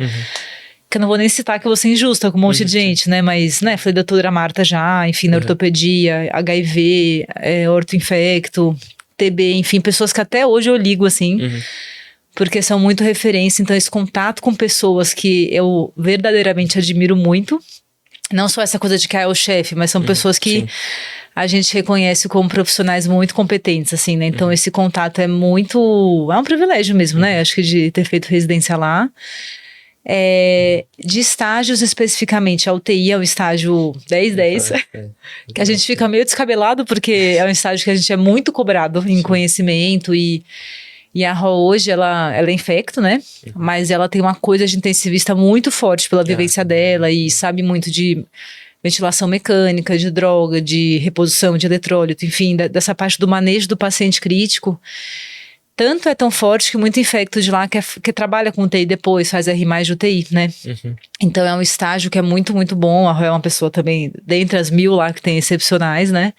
Que eu não vou nem citar que eu vou ser injusta com um monte de gente, né? Mas, né, falei da doutora Marta já, enfim, na ortopedia, HIV, ortoinfecto, TB, enfim, pessoas que até hoje eu ligo, assim. Porque são muito referência, então esse contato com pessoas que eu verdadeiramente admiro muito, não só essa coisa de que é o chefe, mas são pessoas que a gente reconhece como profissionais muito competentes, assim, né? Então esse contato é um privilégio mesmo, né? Acho que de ter feito residência lá. De estágios especificamente, a UTI é o estágio 10-10, que a gente fica meio descabelado, porque é um estágio que a gente é muito cobrado em conhecimento e a Ró hoje, ela é infecto, né? Mas ela tem uma coisa de intensivista muito forte pela vivência dela e sabe muito de ventilação mecânica, de droga, de reposição de eletrólito, enfim, dessa parte do manejo do paciente crítico. Tanto é tão forte que muito infecto de lá que trabalha com UTI depois, faz R+ de UTI, né? Então é um estágio que é muito, muito bom. A Ró é uma pessoa também, dentre as 1000 lá que tem excepcionais, né?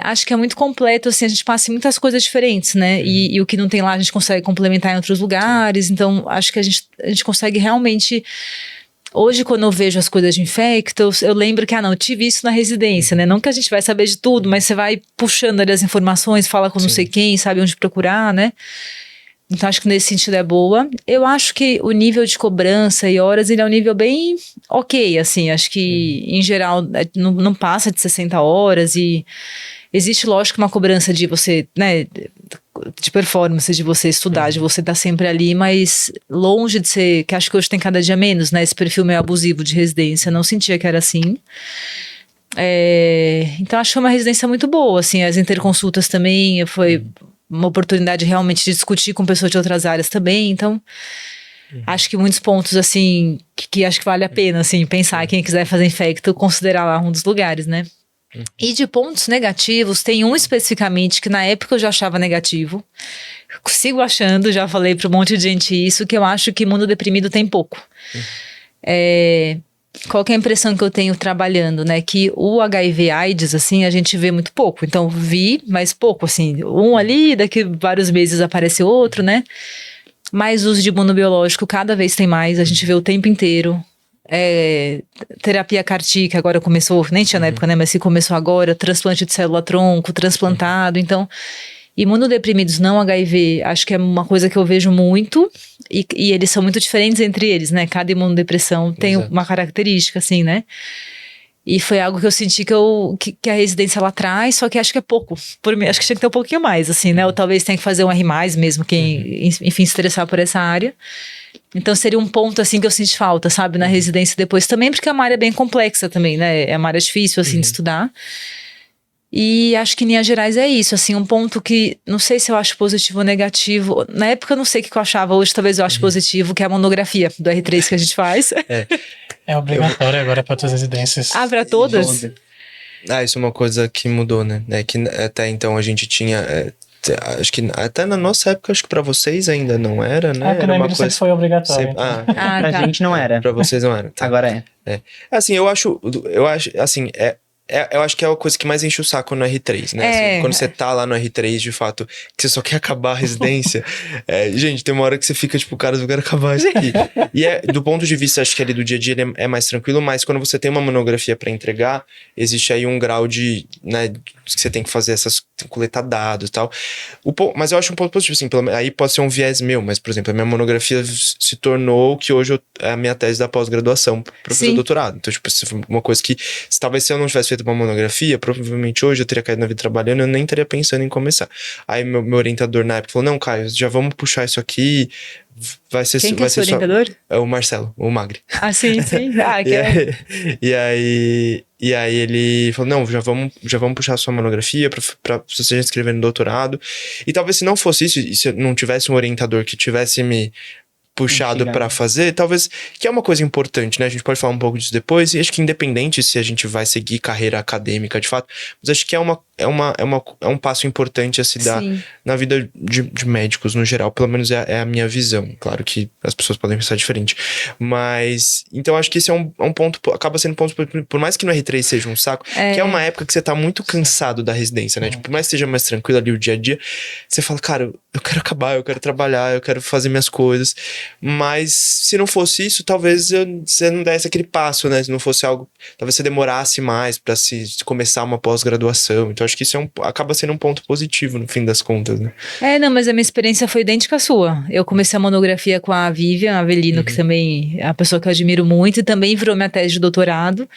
Acho que é muito completo, assim, a gente passa em muitas coisas diferentes, né? E o que não tem lá a gente consegue complementar em outros lugares, então acho que a gente consegue realmente... Hoje, quando eu vejo as coisas de infecto, eu lembro que, eu tive isso na residência, né? Não que a gente vai saber de tudo, mas você vai puxando ali as informações, fala com não sei quem, sabe onde procurar, né? Então, acho que nesse sentido é boa. Eu acho que o nível de cobrança e horas, ele é um nível bem ok, assim. Acho que, em geral, não passa de 60 horas e existe, lógico, uma cobrança de você, né, de performance, de você estudar, de você estar sempre ali, mas longe de ser, que acho que hoje tem cada dia menos, né, esse perfil meio abusivo de residência. Não sentia que era assim. Então, acho que foi uma residência muito boa, assim. As interconsultas também, foi... uma oportunidade realmente de discutir com pessoas de outras áreas também, então acho que muitos pontos, assim, que acho que vale a pena, assim, pensar, quem quiser fazer infecto, considerar lá um dos lugares, né? E de pontos negativos, tem um especificamente que na época eu já achava negativo, sigo achando, já falei para um monte de gente isso, que eu acho que imunodeprimido tem pouco. Qual que é a impressão que eu tenho trabalhando, né? Que o HIV/AIDS, assim, a gente vê muito pouco. Então, vi, mas pouco, assim. Um ali, daqui vários meses aparece outro, né? Mas o uso de imunobiológico cada vez tem mais. A gente vê o tempo inteiro. Terapia CAR-T, que agora começou, nem tinha na época, né? Mas se começou agora. Transplante de célula-tronco, transplantado. Então, imunodeprimidos não HIV, acho que é uma coisa que eu vejo muito, e eles são muito diferentes entre eles, né? Cada imunodepressão tem uma característica, assim, né? E foi algo que eu senti que a residência ela traz, só que acho que é pouco. Por mim, acho que tinha que ter um pouquinho mais, assim, né? Ou talvez tenha que fazer um R+, mesmo, quem, enfim, se interessar por essa área. Então seria um ponto, assim, que eu senti falta, sabe? Na residência depois também, porque é uma área bem complexa também, né? É uma área difícil, assim, de estudar. E acho que em linhas gerais é isso, assim, um ponto que não sei se eu acho positivo ou negativo. Na época eu não sei o que eu achava, hoje talvez eu ache positivo, que é a monografia do R3 que a gente faz. É obrigatório agora para todas as residências. Para todas? Isso é uma coisa que mudou, né? Que até então a gente tinha... acho que até na nossa época, acho que pra vocês ainda não era, né? Era uma coisa... foi obrigatório. Pra gente não era. Pra vocês não era. Tá. Agora é. Assim, eu acho, assim, eu acho que é a coisa que mais enche o saco no R3, né? Assim, quando você tá lá no R3, de fato, que você só quer acabar a residência. Gente, tem uma hora que você fica, tipo, cara, eu quero acabar isso aqui. E do ponto de vista, acho que ali do dia a dia, ele é mais tranquilo, mas quando você tem uma monografia pra entregar, existe aí um grau de, né, que você tem que fazer essas coletar dados e tal. Mas eu acho um ponto positivo, assim, aí pode ser um viés meu, mas, por exemplo, a minha monografia se tornou o que hoje é a minha tese da pós-graduação para fazer o doutorado. Então, tipo, isso foi uma coisa que, talvez se eu não tivesse feito uma monografia, provavelmente hoje eu teria caído na vida trabalhando, eu nem estaria pensando em começar. Aí meu orientador na época falou, não, Caio, já vamos puxar isso aqui, vai ser... Quem que vai é seu ser orientador? É o Marcelo, o Magri. Ah, sim. Ah, E aí ele falou, não, já vamos puxar a sua monografia pra você escrever no doutorado. E talvez se não fosse isso, e se eu não tivesse um orientador que tivesse me puxado pra fazer, talvez, que é uma coisa importante, né? A gente pode falar um pouco disso depois, e acho que independente se a gente vai seguir carreira acadêmica de fato, mas acho que é um passo importante a se dar na vida de médicos no geral, pelo menos é a minha visão. Claro que as pessoas podem pensar diferente, mas então acho que esse é um ponto, acaba sendo um ponto, por mais que no R3 seja um saco, que é uma época que você tá muito cansado da residência, né? Tipo, por mais que seja mais tranquilo ali o dia a dia, você fala, cara, eu quero acabar, eu quero trabalhar, eu quero fazer minhas coisas. Mas se não fosse isso, talvez você não desse aquele passo, né? Se não fosse algo, talvez você demorasse mais para se começar uma pós-graduação. Então acho que isso acaba sendo um ponto positivo no fim das contas, né? Não, mas a minha experiência foi idêntica à sua. Eu comecei a monografia com a Vivian Avelino, que também é uma pessoa que eu admiro muito, e também virou minha tese de doutorado.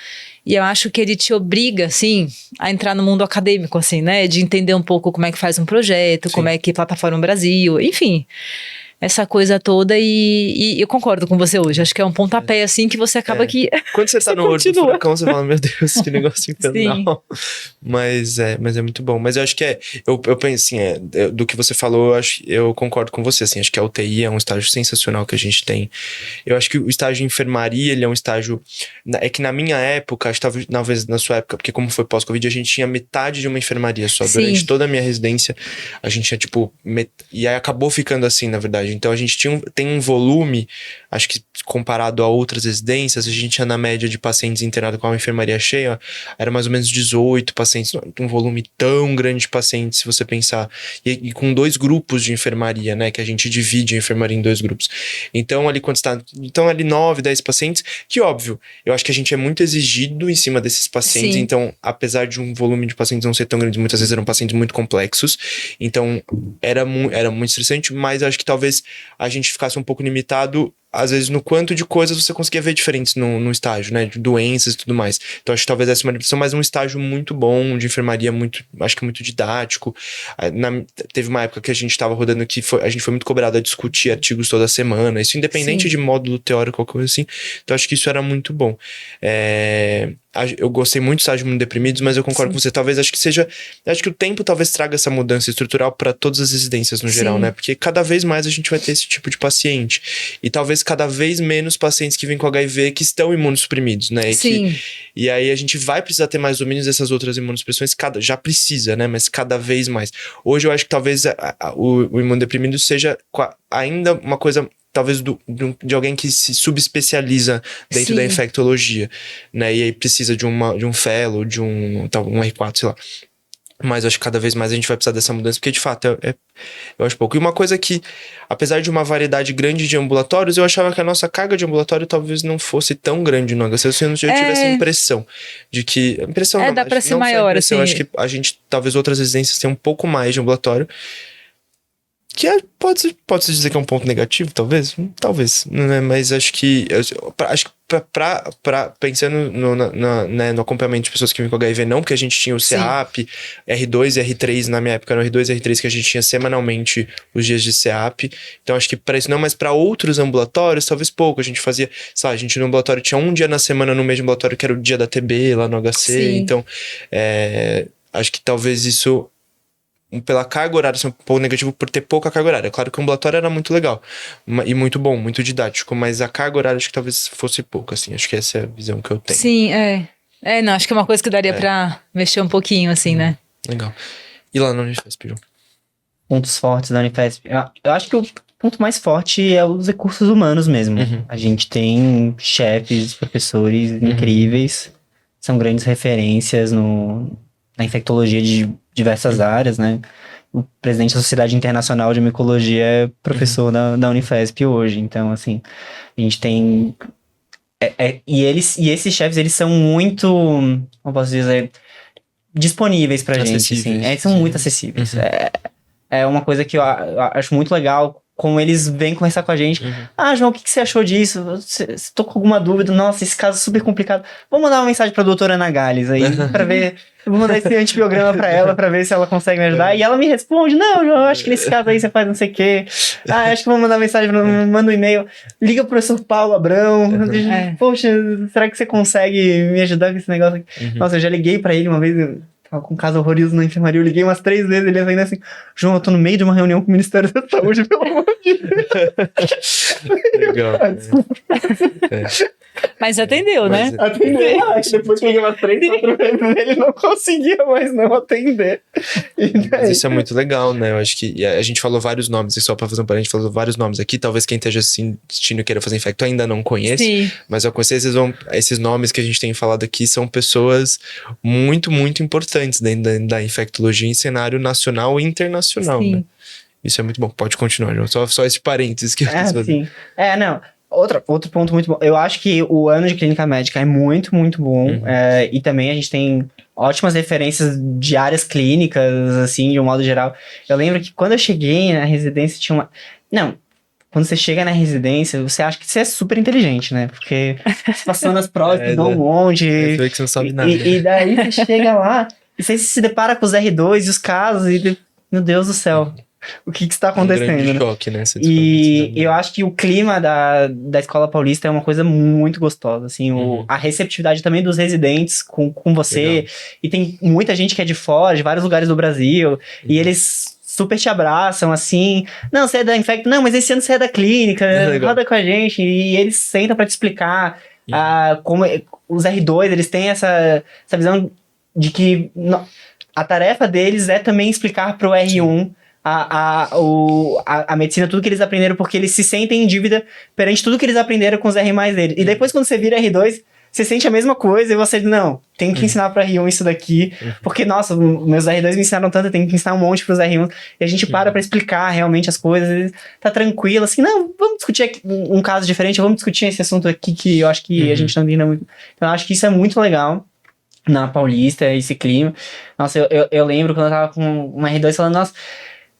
E eu acho que ele te obriga, assim, a entrar no mundo acadêmico, assim, né? De entender um pouco como é que faz um projeto, como é que plataforma Brasil, enfim. Essa coisa toda, e eu concordo com você hoje. Acho que é um pontapé, assim, que você acaba que... Quando você tá no olho do furacão, você fala, meu Deus, que negócio infernal. Mas é muito bom. Mas eu acho que eu penso assim, do que você falou, eu concordo com você, assim, acho que a UTI é um estágio sensacional que a gente tem. Eu acho que o estágio de enfermaria, ele é um estágio... É que na minha época, acho que talvez na sua época, porque como foi pós-Covid, a gente tinha metade de uma enfermaria só. Durante toda a minha residência, a gente tinha, tipo... E aí acabou ficando assim, na verdade. Então a gente tem um volume, acho que comparado a outras residências, a gente tinha na média de pacientes internados com a enfermaria cheia, era mais ou menos 18 pacientes, um volume tão grande de pacientes, se você pensar, e com 2 grupos de enfermaria, né, que a gente divide a enfermaria em 2 grupos. Então ali ali 9, 10 pacientes, que óbvio, eu acho que a gente é muito exigido em cima desses pacientes, então apesar de um volume de pacientes não ser tão grande, muitas vezes eram pacientes muito complexos, então era muito estressante, mas eu acho que talvez a gente ficasse um pouco limitado, às vezes, no quanto de coisas você conseguia ver diferentes no estágio, né? De doenças e tudo mais. Então, acho que talvez essa é uma limitação, mas um estágio muito bom, de enfermaria acho que muito didático. Teve uma época que a gente estava rodando que a gente foi muito cobrado a discutir artigos toda semana, isso independente de módulo teórico, qualquer coisa assim. Então, acho que isso era muito bom. Eu gostei muito do estágio Mundo Deprimidos, mas eu concordo com você. Talvez, acho que o tempo talvez traga essa mudança estrutural para todas as residências no geral, né? Porque cada vez mais a gente vai ter esse tipo de paciente. E talvez cada vez menos pacientes que vêm com HIV que estão imunossuprimidos, né? E aí a gente vai precisar ter mais domínios dessas outras imunossupressões, já precisa, né? Mas cada vez mais. Hoje eu acho que talvez o imunodeprimido seja ainda uma coisa... talvez de alguém que se subespecializa dentro da infectologia, né? E aí precisa de um fellow, de um R4, sei lá. Mas acho que cada vez mais a gente vai precisar dessa mudança, porque de fato eu acho pouco. E uma coisa que, apesar de uma variedade grande de ambulatórios, eu achava que a nossa carga de ambulatório talvez não fosse tão grande no HC. Se eu já tivesse a impressão de que... dá pra ser maior, assim. Eu acho que a gente, talvez outras residências tenham um pouco mais de ambulatório, que pode-se dizer que é um ponto negativo, talvez? Talvez, né? Mas acho que pensando no acompanhamento de pessoas que vêm com HIV, não, porque a gente tinha o CEAP, R2 e R3, na minha época era o R2 e R3 que a gente tinha semanalmente os dias de CEAP, então acho que para isso não, mas para outros ambulatórios, talvez pouco, a gente fazia, sabe, a gente no ambulatório tinha um dia na semana no mesmo ambulatório que era o dia da TB lá no HC, então acho que talvez isso... pela carga horária ser um pouco negativo por ter pouca carga horária. Claro que o ambulatório era muito legal e muito bom, muito didático, mas a carga horária acho que talvez fosse pouco, assim. Acho que essa é a visão que eu tenho. Sim, não, acho que é uma coisa que daria pra mexer um pouquinho, assim, né? Legal. E lá na Unifesp, João? Pontos fortes da Unifesp. Eu acho que o ponto mais forte é os recursos humanos mesmo. A gente tem chefes, professores incríveis, são grandes referências na infectologia de diversas áreas, né? O presidente da Sociedade Internacional de Micologia é professor da Unifesp hoje. Então, assim, a gente tem... E esses chefes, eles são muito, como posso dizer, disponíveis pra gente, Acessíveis. assim. São muito acessíveis. É uma coisa que eu acho muito legal, como eles vêm conversar com a gente. João, o que você achou disso? Você tô com alguma dúvida? Nossa, esse caso é super complicado. Vou mandar uma mensagem pra doutora Ana Gales aí, pra ver... Eu vou mandar esse antibiograma pra ela, pra ver se ela consegue me ajudar. E ela me responde, não, João, acho que nesse caso aí você faz não sei o quê. Acho que vou mandar mensagem, manda um e-mail. Liga pro professor Paulo Abrão. Poxa, será que você consegue me ajudar com esse negócio aqui? Nossa, eu já liguei pra ele uma vez... Tava com um caso horroroso na enfermaria, eu liguei umas 3 vezes, ele ainda assim, João, eu tô no meio de uma reunião com o Ministério da Saúde, pelo amor de Deus. Legal. Desculpa. Mas atendeu, né? Atendeu. Depois que eu liguei umas 3, 4 vezes, ele não conseguia mais não atender. Mas isso é muito legal, né? Eu acho que a gente falou vários nomes, e só pra fazer um parênteses, falou vários nomes aqui. Talvez quem esteja assistindo e queira fazer infecto ainda não conheça. Sim. Mas eu conheço esses nomes que a gente tem falado aqui são pessoas muito, muito importantes dentro da infectologia em cenário nacional e internacional, Sim. né? Isso é muito bom. Pode continuar, João. Só esse parênteses que eu quis fazer. Sim. Não. Outro ponto muito bom. Eu acho que o ano de clínica médica é muito, muito bom. E também a gente tem ótimas referências de áreas clínicas, assim, de um modo geral. Eu lembro que quando eu cheguei na residência tinha uma... Não, quando você chega na residência, você acha que você é super inteligente, né? Porque você passando as provas, que dão um monte. Você vê que você não sabe nada. E daí você chega lá e você se depara com os R2 e os casos e... Meu Deus do céu. O que está acontecendo? Um grande né? choque, né? E eu acho que o clima da Escola Paulista é uma coisa muito gostosa, assim, a receptividade também dos residentes com você, Legal. E tem muita gente que é de fora, de vários lugares do Brasil, e eles super te abraçam, assim, não, você é da Infecto, não, mas esse ano você é da clínica, roda com a gente, e eles sentam pra te explicar como os R2, eles têm essa visão de que a tarefa deles é também explicar pro R1 a medicina, tudo que eles aprenderam, porque eles se sentem em dívida perante tudo que eles aprenderam com os R mais deles. E depois, quando você vira R2, você sente a mesma coisa e você diz, não, tem que ensinar pro R1 isso daqui, porque, nossa, meus R2 me ensinaram tanto, eu tenho que ensinar um monte pros R1. E a gente para pra explicar realmente as coisas, tá tranquilo, assim, não, vamos discutir aqui um caso diferente, vamos discutir esse assunto aqui que eu acho que a gente não entende muito. Então, eu acho que isso é muito legal na Paulista, esse clima. Nossa, eu lembro quando eu tava com uma R2 falando, nossa...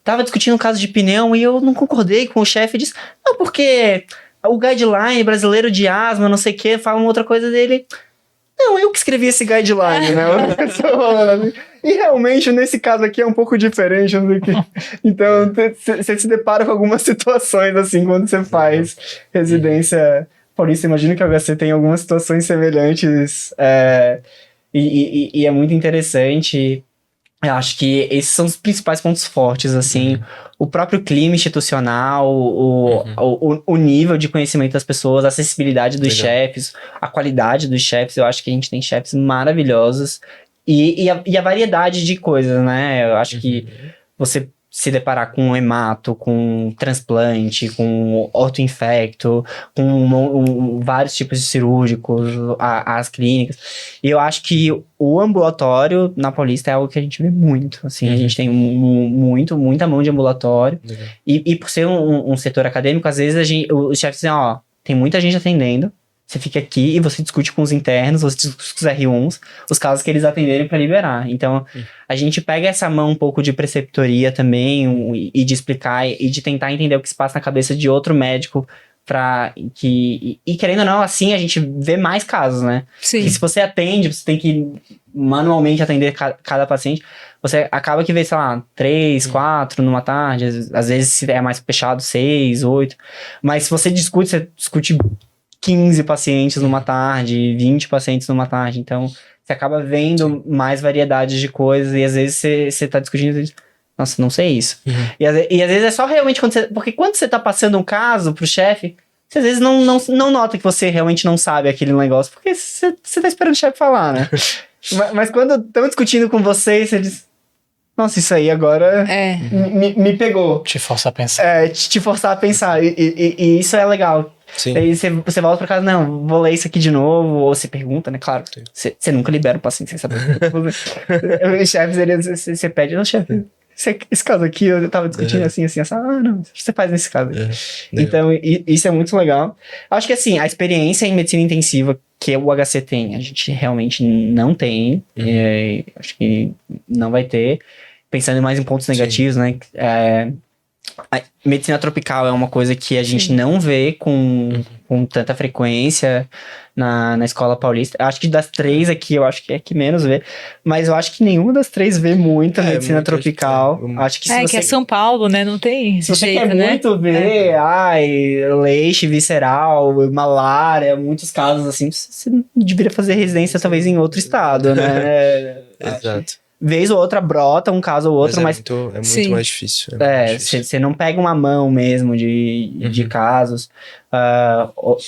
Tava discutindo um caso de pneu e eu não concordei com o chefe e disse, não, porque o guideline brasileiro de asma, não sei o que, fala uma outra coisa dele. Não, eu que escrevi esse guideline, né? E realmente, nesse caso aqui é um pouco diferente, não sei o que. Então, você se depara com algumas situações, assim, quando você faz residência paulista. Imagino que a HC tem algumas situações semelhantes e é muito interessante. Eu acho que esses são os principais pontos fortes, assim, o próprio clima institucional, o nível de conhecimento das pessoas, a acessibilidade dos chefes, a qualidade dos chefes. Eu acho que a gente tem chefes maravilhosos e a variedade de coisas, né? Eu acho que você se deparar com hemato, com transplante, com ortoinfecto, com vários tipos de cirúrgicos, as clínicas. E eu acho que o ambulatório na Paulista é algo que a gente vê muito. Assim, a gente tem muita mão de ambulatório. E por ser um setor acadêmico, às vezes os chefes dizem, ó, tem muita gente atendendo, você fica aqui e você discute com os internos, você discute com os R1s, os casos que eles atenderem para liberar. Então, a gente pega essa mão um pouco de preceptoria também e de explicar e de tentar entender o que se passa na cabeça de outro médico e querendo ou não, assim, a gente vê mais casos, né? Sim. Porque se você atende, você tem que manualmente atender cada paciente, você acaba que vê, sei lá, 3, 4 numa tarde, às vezes se é mais fechado, 6, 8. Mas se você discute 15 pacientes numa tarde, 20 pacientes numa tarde. Então, você acaba vendo mais variedades de coisas e às vezes você tá discutindo e diz, nossa, não sei isso. E às vezes é só realmente porque quando você tá passando um caso pro chefe, você às vezes não nota que você realmente não sabe aquele negócio, porque você tá esperando o chefe falar, né? mas quando estão discutindo com você diz, nossa, isso aí agora me pegou. Te forçar a pensar. Te forçar a pensar. E isso é legal. Sim. Aí você volta pra casa, não, vou ler isso aqui de novo, ou você pergunta, né? Claro, você nunca libera o paciente sem saber. Os chefes, você pede, não, chefe, esse caso aqui eu tava discutindo assim, não, o que você faz nesse caso? Então, isso é muito legal. Acho que assim, a experiência em medicina intensiva que o HC tem, a gente realmente não tem. Acho que não vai ter. Pensando mais em pontos negativos, né? A medicina tropical é uma coisa que a gente não vê com tanta frequência na escola paulista. Acho que das 3 aqui, eu acho que é que menos vê. Mas eu acho que nenhuma das 3 vê muito a medicina tropical. Acho que se que você... é São Paulo, né? Não tem Se você jeito, quer né? muito ver, leite visceral, malária, muitos casos assim, você deveria fazer residência talvez em outro estado, né? Exato. Vez ou outra brota, um caso ou outro, mas é muito mais difícil. mais difícil. Você não pega uma mão mesmo de casos.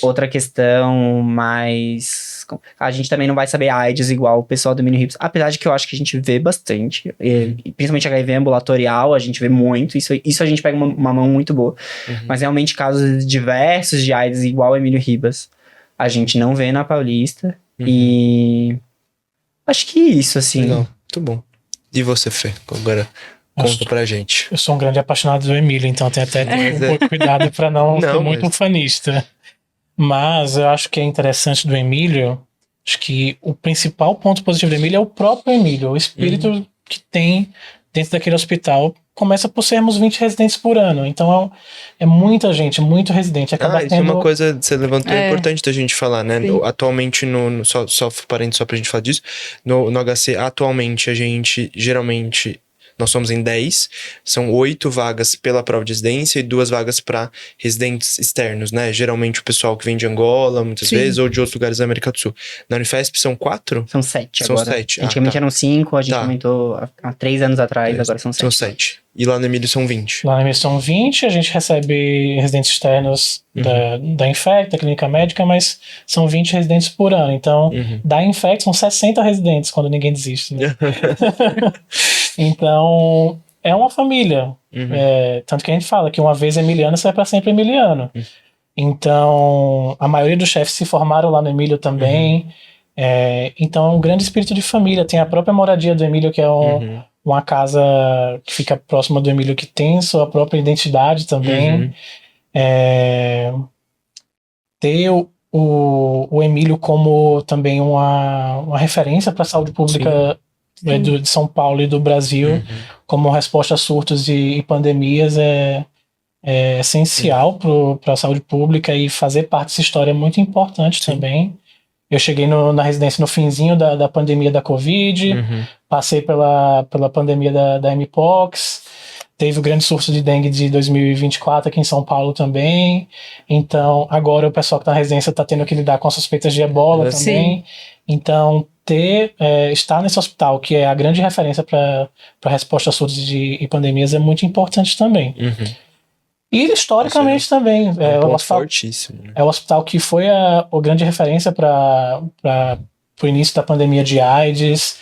Outra questão mais... A gente também não vai saber AIDS igual o pessoal do Mini Hips, apesar de que eu acho que a gente vê bastante, principalmente HIV ambulatorial, a gente vê muito, isso a gente pega uma mão muito boa. Mas realmente casos diversos de AIDS igual o Emílio Ribas, a gente não vê na Paulista. E acho que isso, assim... Legal. Muito bom. E você, Fê? Agora conta pra gente. Eu sou um grande apaixonado do Emílio, então tenho até um pouco de cuidado pra não ser muito ufanista. Mas eu acho que é interessante do Emílio, acho que o principal ponto positivo do Emílio é o próprio Emílio, o espírito que tem dentro daquele hospital. Começa por sermos 20 residentes por ano, então é muita gente, muito residente. Acaba isso é uma coisa que você levantou, é importante da gente falar, né? Atualmente, só parênteses só pra gente falar disso, no HC, atualmente, a gente, geralmente, nós somos em 10, são 8 vagas pela prova de residência e 2 vagas para residentes externos, né? Geralmente o pessoal que vem de Angola, muitas vezes, ou de outros lugares da América do Sul. Na Unifesp são 4? São 7 são agora. 7. Antigamente eram 5, a gente aumentou há 3 anos atrás, agora são 7. São 7. E lá no Emílio são 20. Lá no Emílio são 20, a gente recebe residentes externos da Infect, da clínica médica, mas são 20 residentes por ano. Então, da Infect são 60 residentes quando ninguém desiste, né? Então, é uma família. Tanto que a gente fala que uma vez emiliano, você é para sempre emiliano. Então, a maioria dos chefes se formaram lá no Emílio também. Então, é um grande espírito de família. Tem a própria moradia do Emílio, que é uma casa que fica próxima do Emílio, que tem sua própria identidade também. Ter o Emílio como também uma referência para a saúde pública de São Paulo e do Brasil, como resposta a surtos e pandemias é essencial para a saúde pública, e fazer parte dessa história é muito importante também. Eu cheguei na residência no finzinho da pandemia da Covid, passei pela pandemia da Mpox, teve o grande surto de dengue de 2024 aqui em São Paulo também. Então, agora o pessoal que está na residência está tendo que lidar com as suspeitas de ebola também. Então, estar nesse hospital, que é a grande referência para resposta a surtos e pandemias, é muito importante também. E historicamente também. Fortíssimo. Né? É o hospital que foi a grande referência para o início da pandemia de AIDS,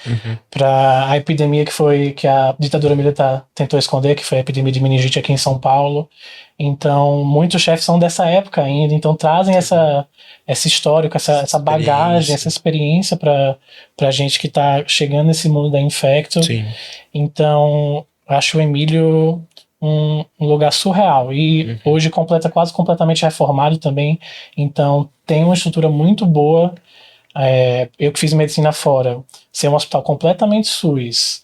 para a epidemia que a ditadura militar tentou esconder, que foi a epidemia de meningite aqui em São Paulo. Então, muitos chefes são dessa época ainda, então trazem essa histórico, essa bagagem, essa experiência para a gente que está chegando nesse mundo da Infecto. Então, acho o Emílio um lugar surreal, e hoje quase completamente reformado também, então tem uma estrutura muito boa. Eu que fiz medicina fora, ser um hospital completamente SUS,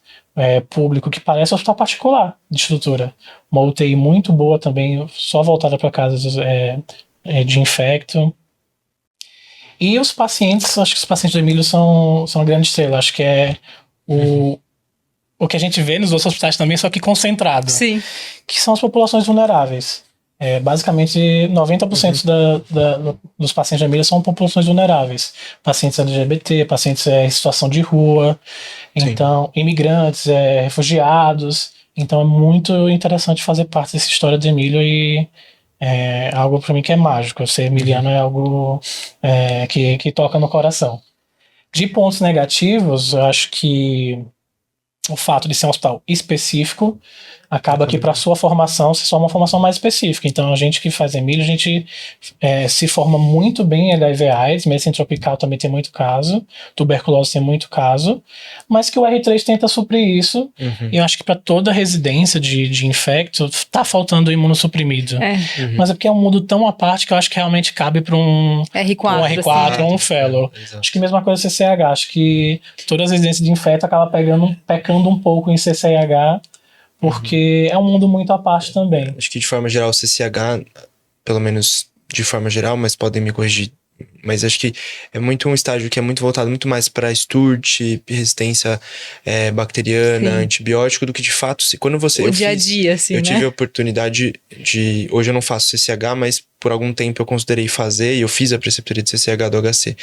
público, que parece um hospital particular de estrutura, uma UTI muito boa também, só voltada para casas de infecto. E os pacientes, acho que os pacientes do Emílio são uma grande estrela, acho que é o que a gente vê nos outros hospitais também, só que concentrado. Que são as populações vulneráveis. Basicamente, 90% dos pacientes de Emílio são populações vulneráveis. Pacientes LGBT, pacientes em situação de rua, então, imigrantes, refugiados. Então, é muito interessante fazer parte dessa história de Emílio, e algo para mim que é mágico. Ser emiliano é algo que toca no coração. De pontos negativos, eu acho que o fato de ser um hospital específico, acaba que para sua formação se forma uma formação mais específica. Então, a gente que faz Emílio, a gente se forma muito bem em HIV/AIDS, medicina tropical também tem muito caso, tuberculose tem muito caso, mas que o R3 tenta suprir isso. E eu acho que para toda residência de infecto, tá faltando imunossuprimido. Mas é porque é um mundo tão à parte que eu acho que realmente cabe para um R4 ou um fellow. Acho que a mesma coisa CCH. Acho que todas as residências de infecto acabam pecando um pouco em CCH, porque é um mundo muito à parte também. Acho que de forma geral o CCH, pelo menos de forma geral, mas podem me corrigir, mas acho que é muito um estágio que é muito voltado muito mais para STURT, resistência bacteriana, antibiótico, do que de fato, quando você... O dia a dia, assim, eu tive a oportunidade de... Hoje eu não faço CCH, mas por algum tempo eu considerei fazer, e eu fiz a preceptoria de CCH do HC.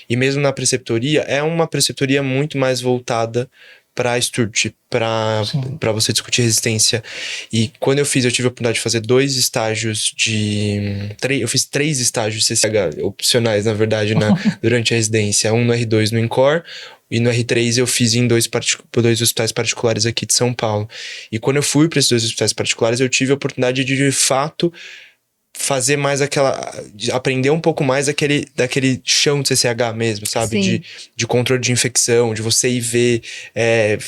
E mesmo na preceptoria, é uma preceptoria muito mais voltada para STURT, para você discutir resistência. E quando eu tive a oportunidade de fazer 2 estágios eu fiz 3 estágios de CCH, opcionais, na verdade, durante a residência. Um no R2 no INCOR, e no R3 eu fiz em 2 hospitais particulares aqui de São Paulo. E quando eu fui para esses 2 hospitais particulares, eu tive a oportunidade de fato fazer mais aprender um pouco mais daquele chão de CCH mesmo, sabe? De controle de infecção, de você ir ver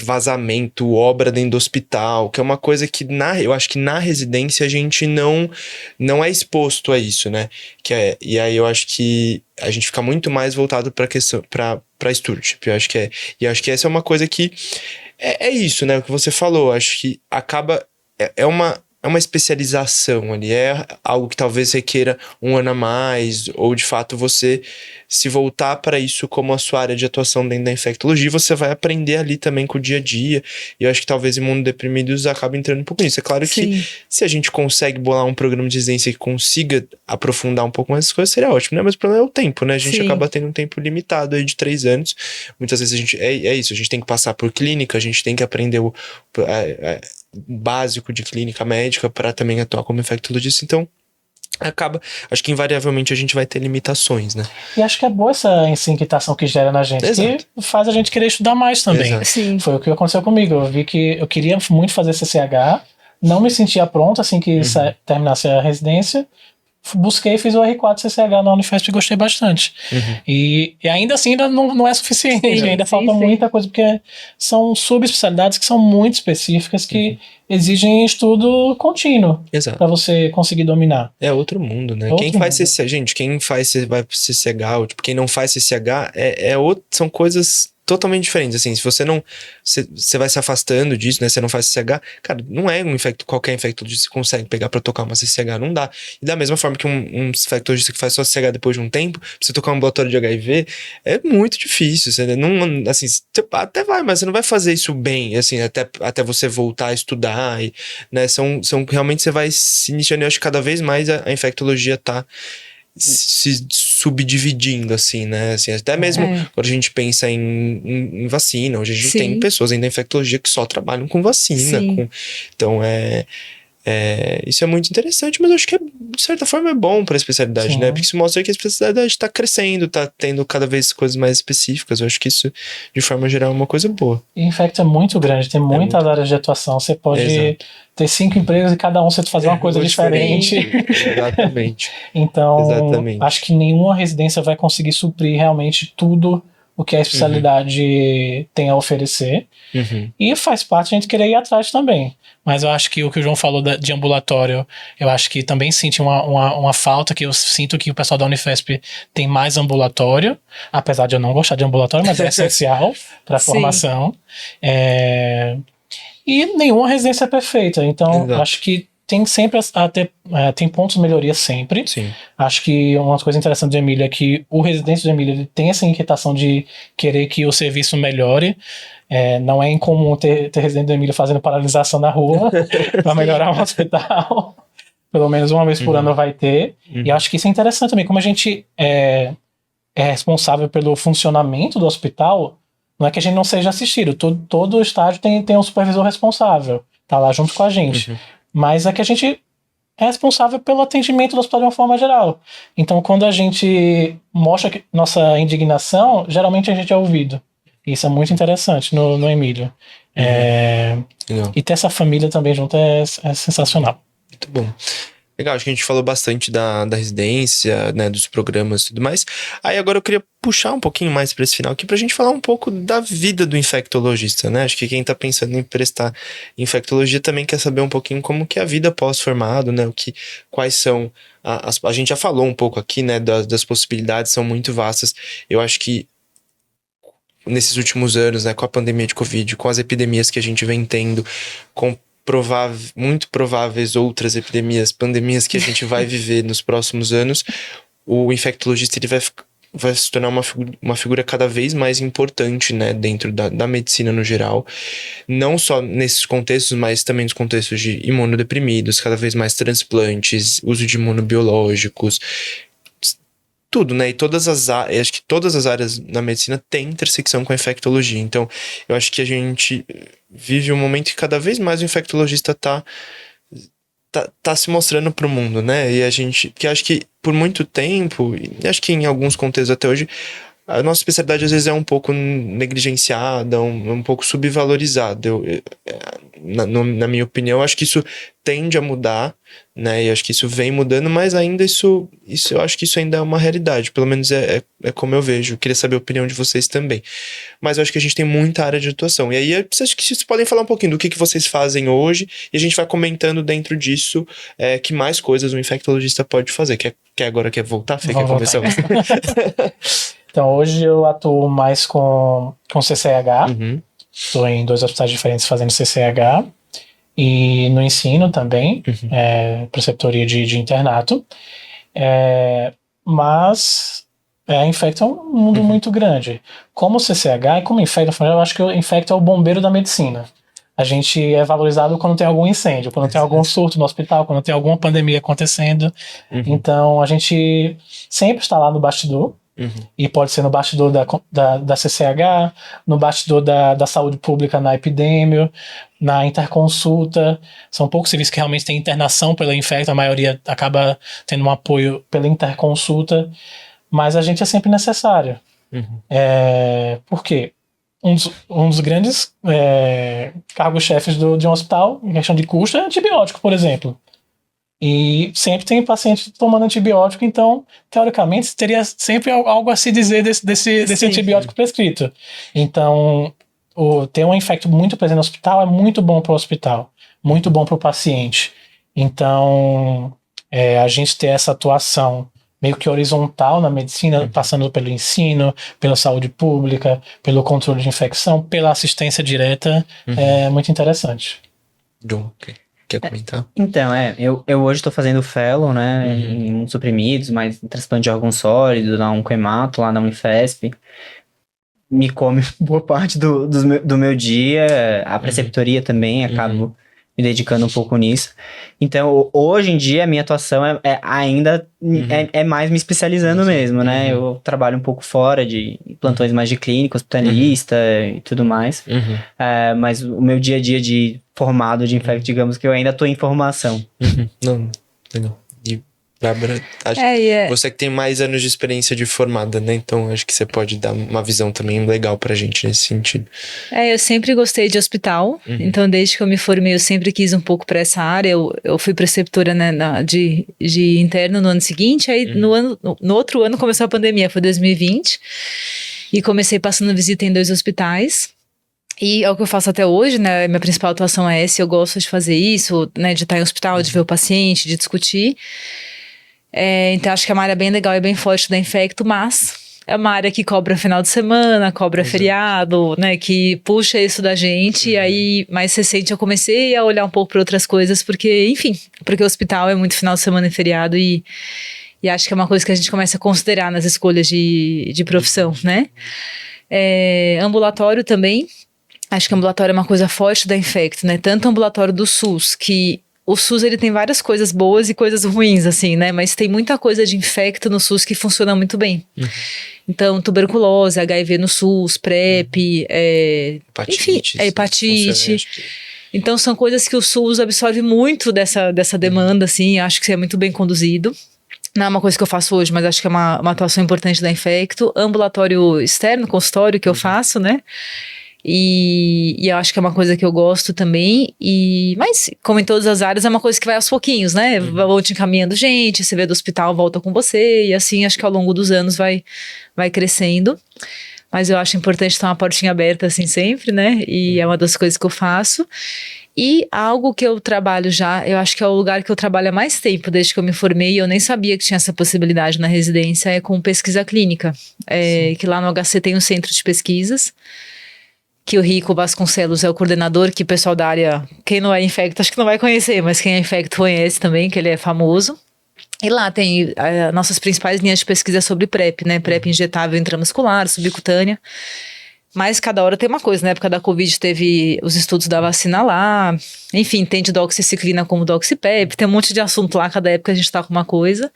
vazamento, obra dentro do hospital, que é uma coisa que eu acho que na residência a gente não é exposto a isso, né? E aí eu acho que a gente fica muito mais voltado para questão, para STURT. E acho que essa é uma coisa que é isso, né? O que você falou, acho que acaba é uma especialização ali, é algo que talvez requeira um ano a mais, ou de fato você se voltar para isso como a sua área de atuação dentro da infectologia, você vai aprender ali também com o dia a dia, e eu acho que talvez imunodeprimidos acaba entrando um pouco nisso. É claro que se a gente consegue bolar um programa de residência que consiga aprofundar um pouco mais as coisas, seria ótimo, né? Mas o problema é o tempo, né? A gente acaba tendo um tempo limitado aí de 3 anos, muitas vezes a gente, é isso, a gente tem que passar por clínica, a gente tem que aprender o básico de clínica médica para também atuar como infectologista, então acho que invariavelmente a gente vai ter limitações, né? E acho que é boa essa inquietação que gera na gente, que faz a gente querer estudar mais também. Foi o que aconteceu comigo, eu vi que eu queria muito fazer CCH, não me sentia pronto assim que terminasse a residência, busquei e fiz o R4 CCH na Unifesp e gostei bastante. E ainda assim ainda não é suficiente, ainda falta muita coisa, porque são subespecialidades que são muito específicas, que exigem estudo contínuo para você conseguir dominar. É outro mundo, né? Quem faz CCH, ou tipo, quem não faz CCH, são coisas totalmente diferentes, assim, se você não... Você vai se afastando disso, né? Você não faz CCH, cara, não é qualquer infectologista que consegue pegar pra tocar uma CCH, não dá. E da mesma forma que um infectologista que faz só CCH depois de um tempo, pra você tocar um ambulatório de HIV, é muito difícil, você não... Assim, você até vai, mas você não vai fazer isso bem, assim, até você voltar a estudar, e, né? Realmente você vai se iniciando, e eu acho que cada vez mais a infectologia tá se subdividindo, assim, né? Assim, até mesmo quando a gente pensa em vacina, hoje a gente tem pessoas ainda em infectologia que só trabalham com vacina. Então, isso é muito interessante, mas eu acho que de certa forma é bom para a especialidade, né? Porque isso mostra que a especialidade está crescendo, está tendo cada vez coisas mais específicas. Eu acho que isso, de forma geral, é uma coisa boa. E infecto é muito grande, tem muitas áreas de atuação. Você pode ter 5 empregos e cada um você fazer uma coisa diferente. Exatamente. Então, acho que nenhuma residência vai conseguir suprir realmente tudo o que a especialidade tem a oferecer. E faz parte a gente querer ir atrás também. Mas eu acho que o que o João falou de ambulatório, eu acho que também senti uma falta, que eu sinto que o pessoal da Unifesp tem mais ambulatório, apesar de eu não gostar de ambulatório, mas é essencial para a formação. E nenhuma residência é perfeita, então acho que tem sempre tem pontos de melhoria sempre. Acho que uma coisa interessante do Emílio é que o residente do Emílio ele tem essa inquietação de querer que o serviço melhore. Não é incomum ter residente do Emílio fazendo paralisação na rua para melhorar o hospital. Pelo menos uma vez por ano vai ter. E acho que isso é interessante também, como a gente é responsável pelo funcionamento do hospital. Não é que a gente não seja assistido, todo estágio tem um supervisor responsável, tá lá junto com a gente. Mas é que a gente é responsável pelo atendimento do hospital de uma forma geral. Então, quando a gente mostra nossa indignação, geralmente a gente é ouvido. Isso é muito interessante no Emílio. Legal. E ter essa família também junto é sensacional. Muito bom. Legal, acho que a gente falou bastante da residência, né, dos programas e tudo mais. Aí agora eu queria puxar um pouquinho mais para esse final aqui pra gente falar um pouco da vida do infectologista, né? Acho que quem tá pensando em prestar infectologia também quer saber um pouquinho como que é a vida pós-formado, né? Quais são a gente já falou um pouco aqui, né, das possibilidades, são muito vastas. Eu acho que nesses últimos anos, né, com a pandemia de Covid, com as epidemias que a gente vem tendo, com muito prováveis outras epidemias, pandemias que a gente vai viver nos próximos anos, o infectologista ele vai se tornar uma figura cada vez mais importante, né, dentro da medicina no geral, não só nesses contextos, mas também nos contextos de imunodeprimidos, cada vez mais transplantes, uso de imunobiológicos, tudo, né? E acho que todas as áreas da medicina têm intersecção com a infectologia. Então, eu acho que a gente vive um momento que cada vez mais o infectologista tá se mostrando pro mundo, né? E que acho que por muito tempo, e acho que em alguns contextos até hoje, a nossa especialidade às vezes é um pouco negligenciada, um pouco subvalorizada. Na minha opinião, acho que isso tende a mudar, né? E acho que isso vem mudando, mas ainda isso eu acho que isso ainda é uma realidade. Pelo menos é como eu vejo. Eu queria saber a opinião de vocês também. Mas eu acho que a gente tem muita área de atuação. E aí, acho que vocês podem falar um pouquinho do que vocês fazem hoje, e a gente vai comentando dentro disso que mais coisas um infectologista pode fazer. Quer voltar, Fê? Quer começar? Então, hoje eu atuo mais com CCH. Uhum. Estou em 2 hospitais diferentes fazendo CCH. E no ensino também, preceptoria de internato. Mas a Infecto é um mundo muito grande. Como CCH e como Infecto, eu acho que o Infecto é o bombeiro da medicina. A gente é valorizado quando tem algum incêndio, quando tem algum surto no hospital, quando tem alguma pandemia acontecendo. Então, a gente sempre está lá no bastidor. E pode ser no bastidor da CCH, no bastidor da saúde pública na epidêmio, na interconsulta. São poucos serviços que realmente tem internação pela Infecto, a maioria acaba tendo um apoio pela interconsulta, mas a gente é sempre necessário. Por quê? Um dos grandes cargos-chefes de um hospital, em questão de custo, é antibiótico, por exemplo. E sempre tem paciente tomando antibiótico, então, teoricamente, teria sempre algo a se dizer desse antibiótico prescrito. Então, ter um infecto muito presente no hospital é muito bom para o hospital, muito bom para o paciente. Então, a gente ter essa atuação meio que horizontal na medicina, passando pelo ensino, pela saúde pública, pelo controle de infecção, pela assistência direta, é muito interessante. John, quer comentar? Então, eu hoje estou fazendo fellow, né, em imunossuprimidos, mas em transplante de órgão sólido, na Oncohemato, lá na Unifesp. Me come boa parte do meu dia, a preceptoria também, acabo me dedicando um pouco nisso. Então, hoje em dia, a minha atuação ainda mais me especializando mesmo, né? Eu trabalho um pouco fora de plantões mais de clínico, hospitalista e tudo mais. Mas o meu dia a dia de formado de infecto, digamos que eu ainda estou em formação. Não. E Bárbara, acho que você que tem mais anos de experiência de formada, né? Então acho que você pode dar uma visão também legal pra gente nesse sentido. Eu sempre gostei de hospital, então desde que eu me formei eu sempre quis um pouco pra essa área. Eu fui preceptora, né, de interno no ano seguinte, aí no outro ano começou a pandemia, foi 2020, e comecei passando visita em 2 hospitais. E é o que eu faço até hoje, né? Minha principal atuação é essa, eu gosto de fazer isso, né? De estar em hospital, de ver o paciente, de discutir. Então acho que é uma área bem legal e bem forte da Infecto, mas é uma área que cobra final de semana, cobra feriado, né? Que puxa isso da gente. E aí, mais recente, eu comecei a olhar um pouco para outras coisas, porque o hospital é muito final de semana e feriado, e acho que é uma coisa que a gente começa a considerar nas escolhas de profissão, né? Ambulatório também. Acho que ambulatório é uma coisa forte da Infecto, né? Tanto o ambulatório do SUS, que o SUS ele tem várias coisas boas e coisas ruins, assim, né? Mas tem muita coisa de Infecto no SUS que funciona muito bem. Então, tuberculose, HIV no SUS, PrEP, hepatite. Então, são coisas que o SUS absorve muito dessa demanda, assim. Acho que é muito bem conduzido. Não é uma coisa que eu faço hoje, mas acho que é uma atuação importante da Infecto. Ambulatório externo, consultório que eu faço, né? E eu acho que é uma coisa que eu gosto também. Mas, como em todas as áreas, é uma coisa que vai aos pouquinhos, né? Vou te encaminhando gente, você vê do hospital, volta com você. E assim, acho que ao longo dos anos vai crescendo. Mas eu acho importante ter uma portinha aberta assim sempre, né? E é uma das coisas que eu faço. E algo que eu trabalho já, eu acho que é o lugar que eu trabalho há mais tempo, desde que eu me formei, e eu nem sabia que tinha essa possibilidade na residência, é com pesquisa clínica. Que lá no HC tem um centro de pesquisas, que o Rico Vasconcelos é o coordenador, que o pessoal da área, quem não é infecto, acho que não vai conhecer, mas quem é infecto conhece também, que ele é famoso. E lá tem nossas principais linhas de pesquisa sobre PrEP, né? PrEP injetável intramuscular, subcutânea. Mas cada hora tem uma coisa. Na época da Covid teve os estudos da vacina lá. Enfim, tem de doxiciclina como doxipep. Tem um monte de assunto lá. Cada época a gente tá com uma coisa.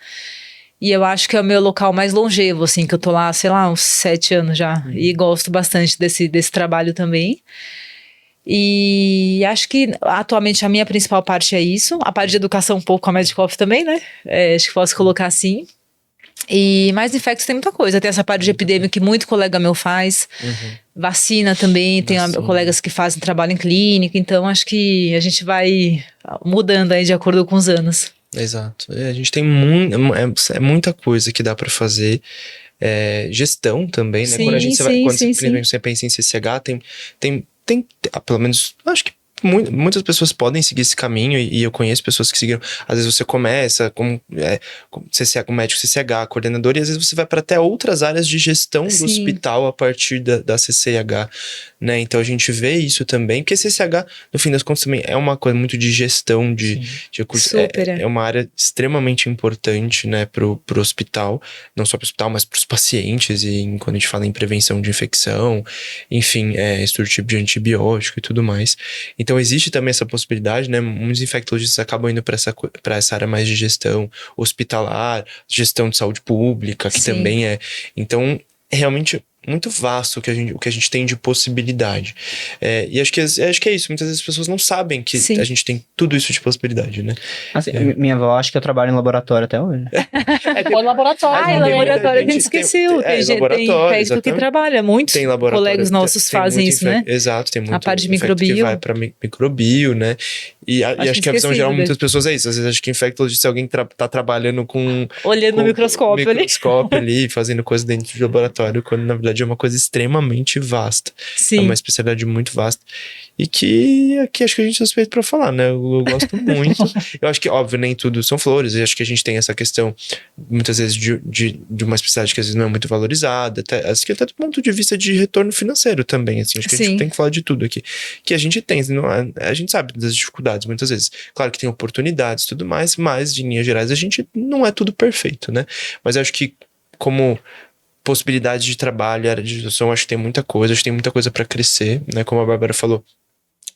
E eu acho que é o meu local mais longevo, assim. Que eu tô lá, sei lá, uns 7 anos já. E gosto bastante desse trabalho também. E acho que atualmente a minha principal parte é isso. A parte de educação um pouco com a Medicoff também, né? Acho que posso colocar assim. E mais infectos tem muita coisa. Tem essa parte de epidemia que muito colega meu faz. Vacina também, tem colegas que fazem trabalho em clínica. Então acho que a gente vai mudando aí de acordo com os anos. Exato. A gente tem muita coisa que dá pra fazer. Gestão também, né? Sim, Quando a gente sim. você pensa em CCH, tem pelo menos, acho que muitas pessoas podem seguir esse caminho e eu conheço pessoas que seguiram. Às vezes você começa com médico CCH, coordenador, e às vezes você vai para até outras áreas de gestão do hospital a partir da CCH, né? Então a gente vê isso também, porque CCH, no fim das contas, também é uma coisa muito de gestão de recursos. É uma área extremamente importante, né, pro hospital, não só pro hospital, mas pros pacientes, e quando a gente fala em prevenção de infecção, enfim, estudo tipo de antibiótico e tudo mais. Então existe também essa possibilidade, né? Muitos infectologistas acabam indo para essa área mais de gestão hospitalar, gestão de saúde pública, que também é. Então, é realmente muito vasto o que a gente tem de possibilidade. E acho que é isso. Muitas vezes as pessoas não sabem que a gente tem tudo isso de possibilidade, né? Assim, minha avó acha que eu trabalho em laboratório até hoje. Pode laboratório. Laboratório a gente esqueceu. Tem infecto que trabalha. Muitos colegas nossos fazem isso, né? Exato, tem muito. A parte de microbio. Que vai para microbio, né? E acho que a visão geral de muitas pessoas é isso. Às vezes acho que infectologista é alguém que tá trabalhando com... Olhando no microscópio ali, fazendo coisa dentro de laboratório, quando na verdade é uma coisa extremamente vasta. Sim. É uma especialidade muito vasta. E que aqui acho que a gente é suspeito pra falar, né? Eu gosto muito. Eu acho que, óbvio, nem tudo são flores. Eu acho que a gente tem essa questão, muitas vezes, de uma especialidade que às vezes não é muito valorizada. Até do ponto de vista de retorno financeiro também, assim. Acho que a gente tem que falar de tudo aqui. Que a gente tem, a gente sabe das dificuldades, muitas vezes. Claro que tem oportunidades e tudo mais, mas, de linhas gerais, a gente não é tudo perfeito, né? Mas eu acho que, como possibilidade de trabalho, área de gestão, acho que tem muita coisa para crescer, né? Como a Bárbara falou,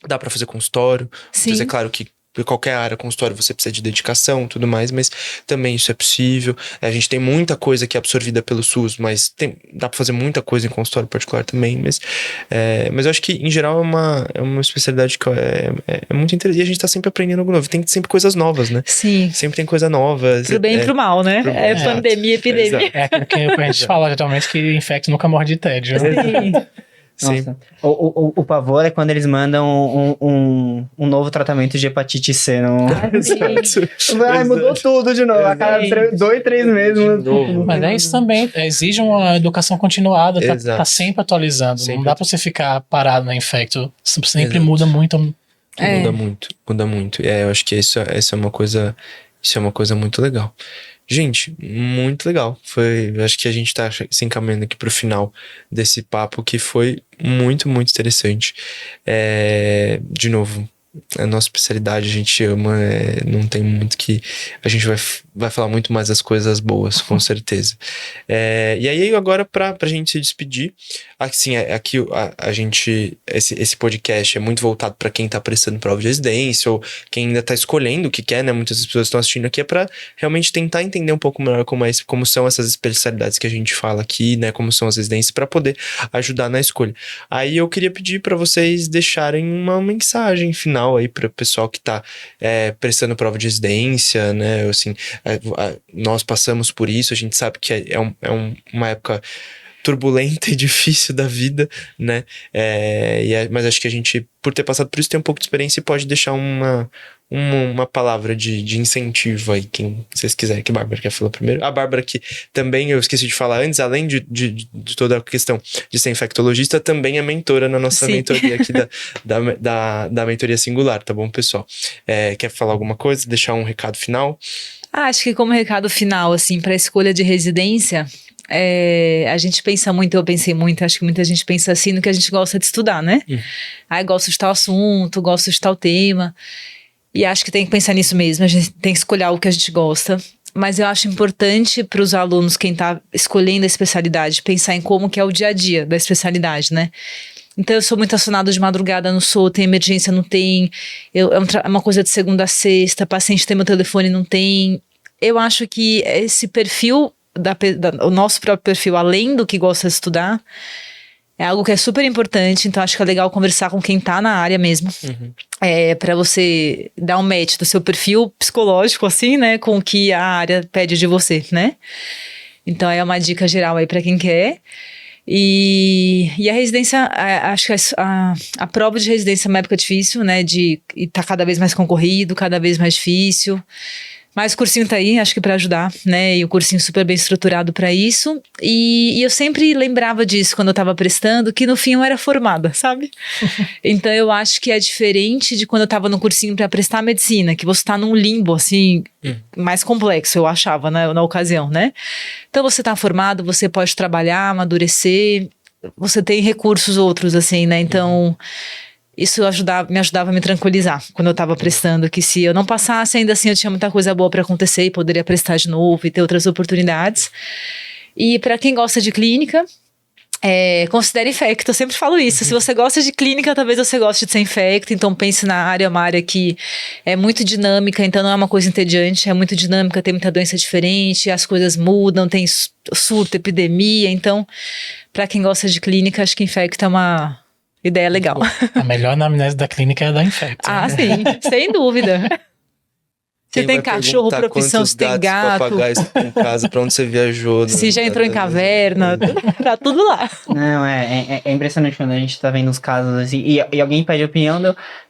dá para fazer consultório. Mas é claro que qualquer área consultório você precisa de dedicação e tudo mais, mas também isso é possível. A gente tem muita coisa que é absorvida pelo SUS, mas dá para fazer muita coisa em consultório particular também, mas eu acho que em geral é uma especialidade que é muito interessante, e a gente tá sempre aprendendo algo novo, tem sempre coisas novas, né? Sim. Sempre tem coisa nova. Pro bem e pro mal, né? Pandemia, epidemia. É aquilo que a gente fala geralmente, que infecto nunca morre de tédio. Sim. Nossa. O pavor é quando eles mandam um novo tratamento de hepatite C. Mudou tudo de novo. A cada 2, 3 meses. Mas é isso também. Exige uma educação continuada. Tá sempre atualizando. Sempre. Não dá pra você ficar parado na infecto. Sempre muda muito. Muda muito. Eu acho que isso é uma coisa muito legal. Gente, muito legal. Acho que a gente tá se encaminhando aqui pro final desse papo, que foi muito, muito interessante. De novo, a nossa especialidade a gente ama, não tem muito que... A gente vai falar muito mais das coisas boas, com certeza. E aí agora pra gente se despedir, assim, aqui a gente, esse podcast é muito voltado para quem tá prestando prova de residência ou quem ainda tá escolhendo o que quer, né? Muitas pessoas estão assistindo aqui para realmente tentar entender um pouco melhor como são essas especialidades que a gente fala aqui, né? Como são as residências, para poder ajudar na escolha. Aí eu queria pedir para vocês deixarem uma mensagem final aí para o pessoal que tá prestando prova de residência, né? Assim, nós passamos por isso, a gente sabe que é uma época turbulenta e difícil da vida, né? Mas acho que a gente, por ter passado por isso, tem um pouco de experiência e pode deixar uma palavra de incentivo aí, quem vocês quiserem, que a Bárbara quer falar primeiro. A Bárbara, que também eu esqueci de falar antes, além de toda a questão de ser infectologista, também é mentora na nossa Sim. mentoria aqui da mentoria singular, tá bom, pessoal? Quer falar alguma coisa? Deixar um recado final? Acho que como recado final, assim, para a escolha de residência, a gente pensa muito, eu pensei muito, acho que muita gente pensa assim no que a gente gosta de estudar, né? Gosto de tal assunto, gosto de tal tema. E acho que tem que pensar nisso mesmo, a gente tem que escolher o que a gente gosta. Mas eu acho importante para os alunos, quem está escolhendo a especialidade, pensar em como que é o dia a dia da especialidade, né? Então eu sou muito acionado de madrugada, não sou, tem emergência, não tem, é uma coisa de segunda a sexta, paciente tem meu telefone, não tem. Eu acho que esse perfil, o nosso próprio perfil, além do que gosta de estudar, é algo que é super importante, então acho que é legal conversar com quem tá na área mesmo, para você dar um match do seu perfil psicológico, assim, né, com o que a área pede de você, né? Então é uma dica geral aí para quem quer. E a residência, acho que a prova de residência é uma época difícil, né, e tá cada vez mais concorrido, cada vez mais difícil. Mas o cursinho tá aí, acho que para ajudar, né? E o cursinho super bem estruturado para isso. E eu sempre lembrava disso quando eu tava prestando, que no fim eu era formada, sabe? Então eu acho que é diferente de quando eu tava no cursinho para prestar medicina, que você tá num limbo, assim, mais complexo, eu achava, né, na ocasião, né? Então você tá formado, você pode trabalhar, amadurecer, você tem recursos outros, assim, né? Então isso me ajudava a me tranquilizar quando eu estava prestando, que se eu não passasse, ainda assim eu tinha muita coisa boa para acontecer e poderia prestar de novo e ter outras oportunidades. E para quem gosta de clínica, considere infecto, eu sempre falo isso. Se você gosta de clínica, talvez você goste de ser infecto, então pense na área, uma área que é muito dinâmica, então não é uma coisa entediante, é muito dinâmica, tem muita doença diferente, as coisas mudam, tem surto, epidemia, então para quem gosta de clínica, acho que infecto é uma ideia legal. A melhor anamnese da clínica é a da infecto. Sim, sem dúvida. Você tem cachorro, profissão, você tem gato. Papagaios em casa, pra onde você viajou. Se já entrou em caverna, tá tudo lá. Não, é impressionante quando a gente tá vendo os casos assim, e alguém pede opinião,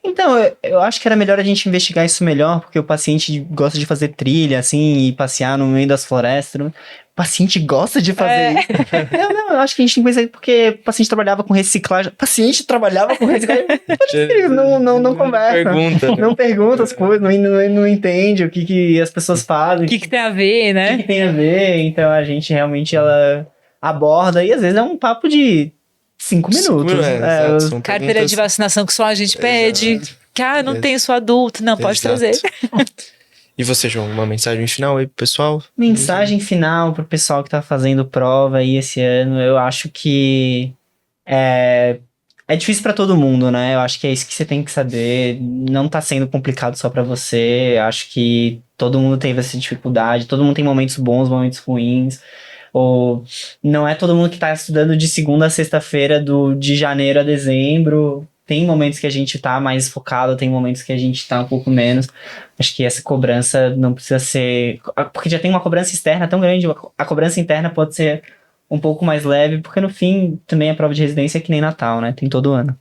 então, eu acho que era melhor a gente investigar isso melhor, porque o paciente gosta de fazer trilha, assim, e passear no meio das florestas. O paciente gosta de fazer isso. Não, eu acho que a gente tem que pensar, porque o paciente trabalhava com reciclagem. O paciente trabalhava com reciclagem. Não conversa. Não pergunta as coisas, não entende o que as pessoas fazem. O que tem a ver, né? O que tem a ver. Então a gente realmente ela aborda, e às vezes é um papo de 5 minutos. Carteira de vacinação que só a gente pede. Que não tenho, sou adulto. Não, pode trazer. E você, João, uma mensagem final aí pro pessoal? Mensagem final pro pessoal que tá fazendo prova aí esse ano. Eu acho que é difícil pra todo mundo, né? Eu acho que é isso que você tem que saber. Não tá sendo complicado só pra você. Eu acho que todo mundo teve essa dificuldade. Todo mundo tem momentos bons, momentos ruins. Ou não é todo mundo que tá estudando de segunda a sexta-feira, de janeiro a dezembro. Tem momentos que a gente tá mais focado, tem momentos que a gente tá um pouco menos. Acho que essa cobrança não precisa ser... Porque já tem uma cobrança externa tão grande, a cobrança interna pode ser um pouco mais leve, porque no fim também a prova de residência é que nem Natal, né? Tem todo ano.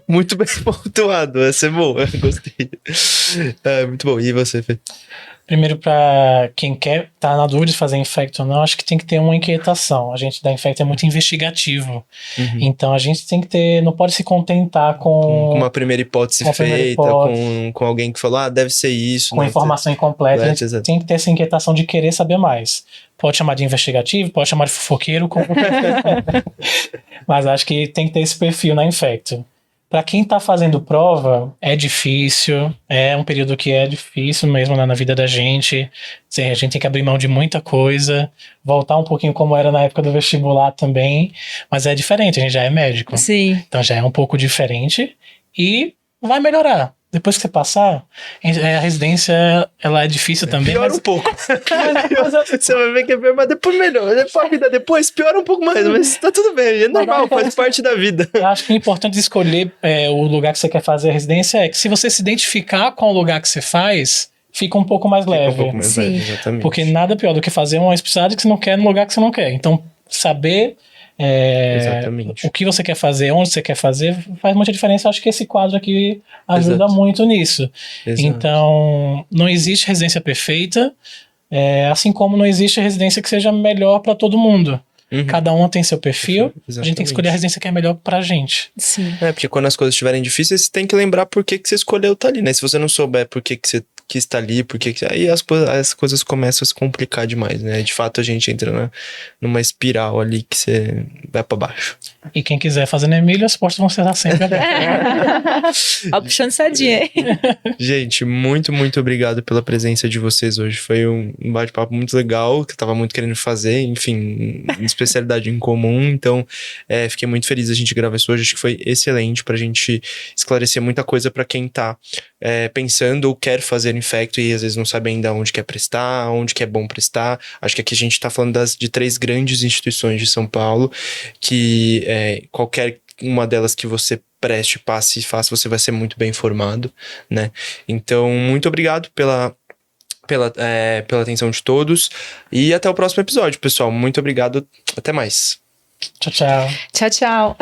Muito bem pontuado, essa é boa, gostei. Muito bom. E você, Fê? Primeiro, para quem quer tá na dúvida de fazer infecto ou não, acho que tem que ter uma inquietação. A gente da infecto é muito investigativo. Então a gente tem que ter, não pode se contentar com uma primeira hipótese feita, com alguém que falou, deve ser isso. Com informação incompleta. A gente tem que ter essa inquietação de querer saber mais. Pode chamar de investigativo, pode chamar de fofoqueiro, mas acho que tem que ter esse perfil na infecto. Para quem tá fazendo prova, é difícil, é um período que é difícil mesmo na vida da gente. A gente tem que abrir mão de muita coisa, voltar um pouquinho como era na época do vestibular também, mas é diferente, a gente já é médico. Sim. Então já é um pouco diferente e vai melhorar. Depois que você passar, a residência, ela é difícil também. Piora um pouco. Você vai ver que é pior, mas depois melhora. A vida depois piora um pouco mais, mas tá tudo bem, é normal, faz parte da vida. Eu acho que é importante escolher o lugar que você quer fazer a residência, é que se você se identificar com o lugar que você faz, fica um pouco mais leve. Exatamente. Porque nada pior do que fazer uma especialidade que você não quer no lugar que você não quer. Então, saber Exatamente. o que você quer fazer, onde você quer fazer, faz muita diferença. Acho que esse quadro aqui ajuda Exato. muito nisso. Exato. Então, não existe residência perfeita, assim como não existe residência que seja melhor para todo mundo. Uhum. Cada um tem seu perfil, a gente tem que Exatamente. escolher a residência que é melhor pra gente. Sim. Porque quando as coisas estiverem difíceis, você tem que lembrar por que você escolheu estar ali, né? Se você não souber por que você quis estar ali, aí as coisas começam a se complicar demais, né? De fato, a gente entra numa espiral ali que você vai pra baixo. E quem quiser fazer no Emílio, as portas vão estar sempre abertas. Ó, puxando sardinha, hein? Gente, muito, muito obrigado pela presença de vocês hoje. Foi um bate-papo muito legal, que eu tava muito querendo fazer, enfim, especialidade em comum. Então, fiquei muito feliz a gente gravar isso hoje. Acho que foi excelente pra gente esclarecer muita coisa pra quem tá pensando ou quer fazer infecto e às vezes não sabe ainda onde quer prestar, onde que é bom prestar. Acho que aqui a gente tá falando de 3 grandes instituições de São Paulo, que qualquer uma delas que você preste, passe e faça, você vai ser muito bem informado, né? Então, muito obrigado pela atenção de todos e até o próximo episódio, pessoal. Muito obrigado, até mais. Tchau, tchau. Tchau, tchau.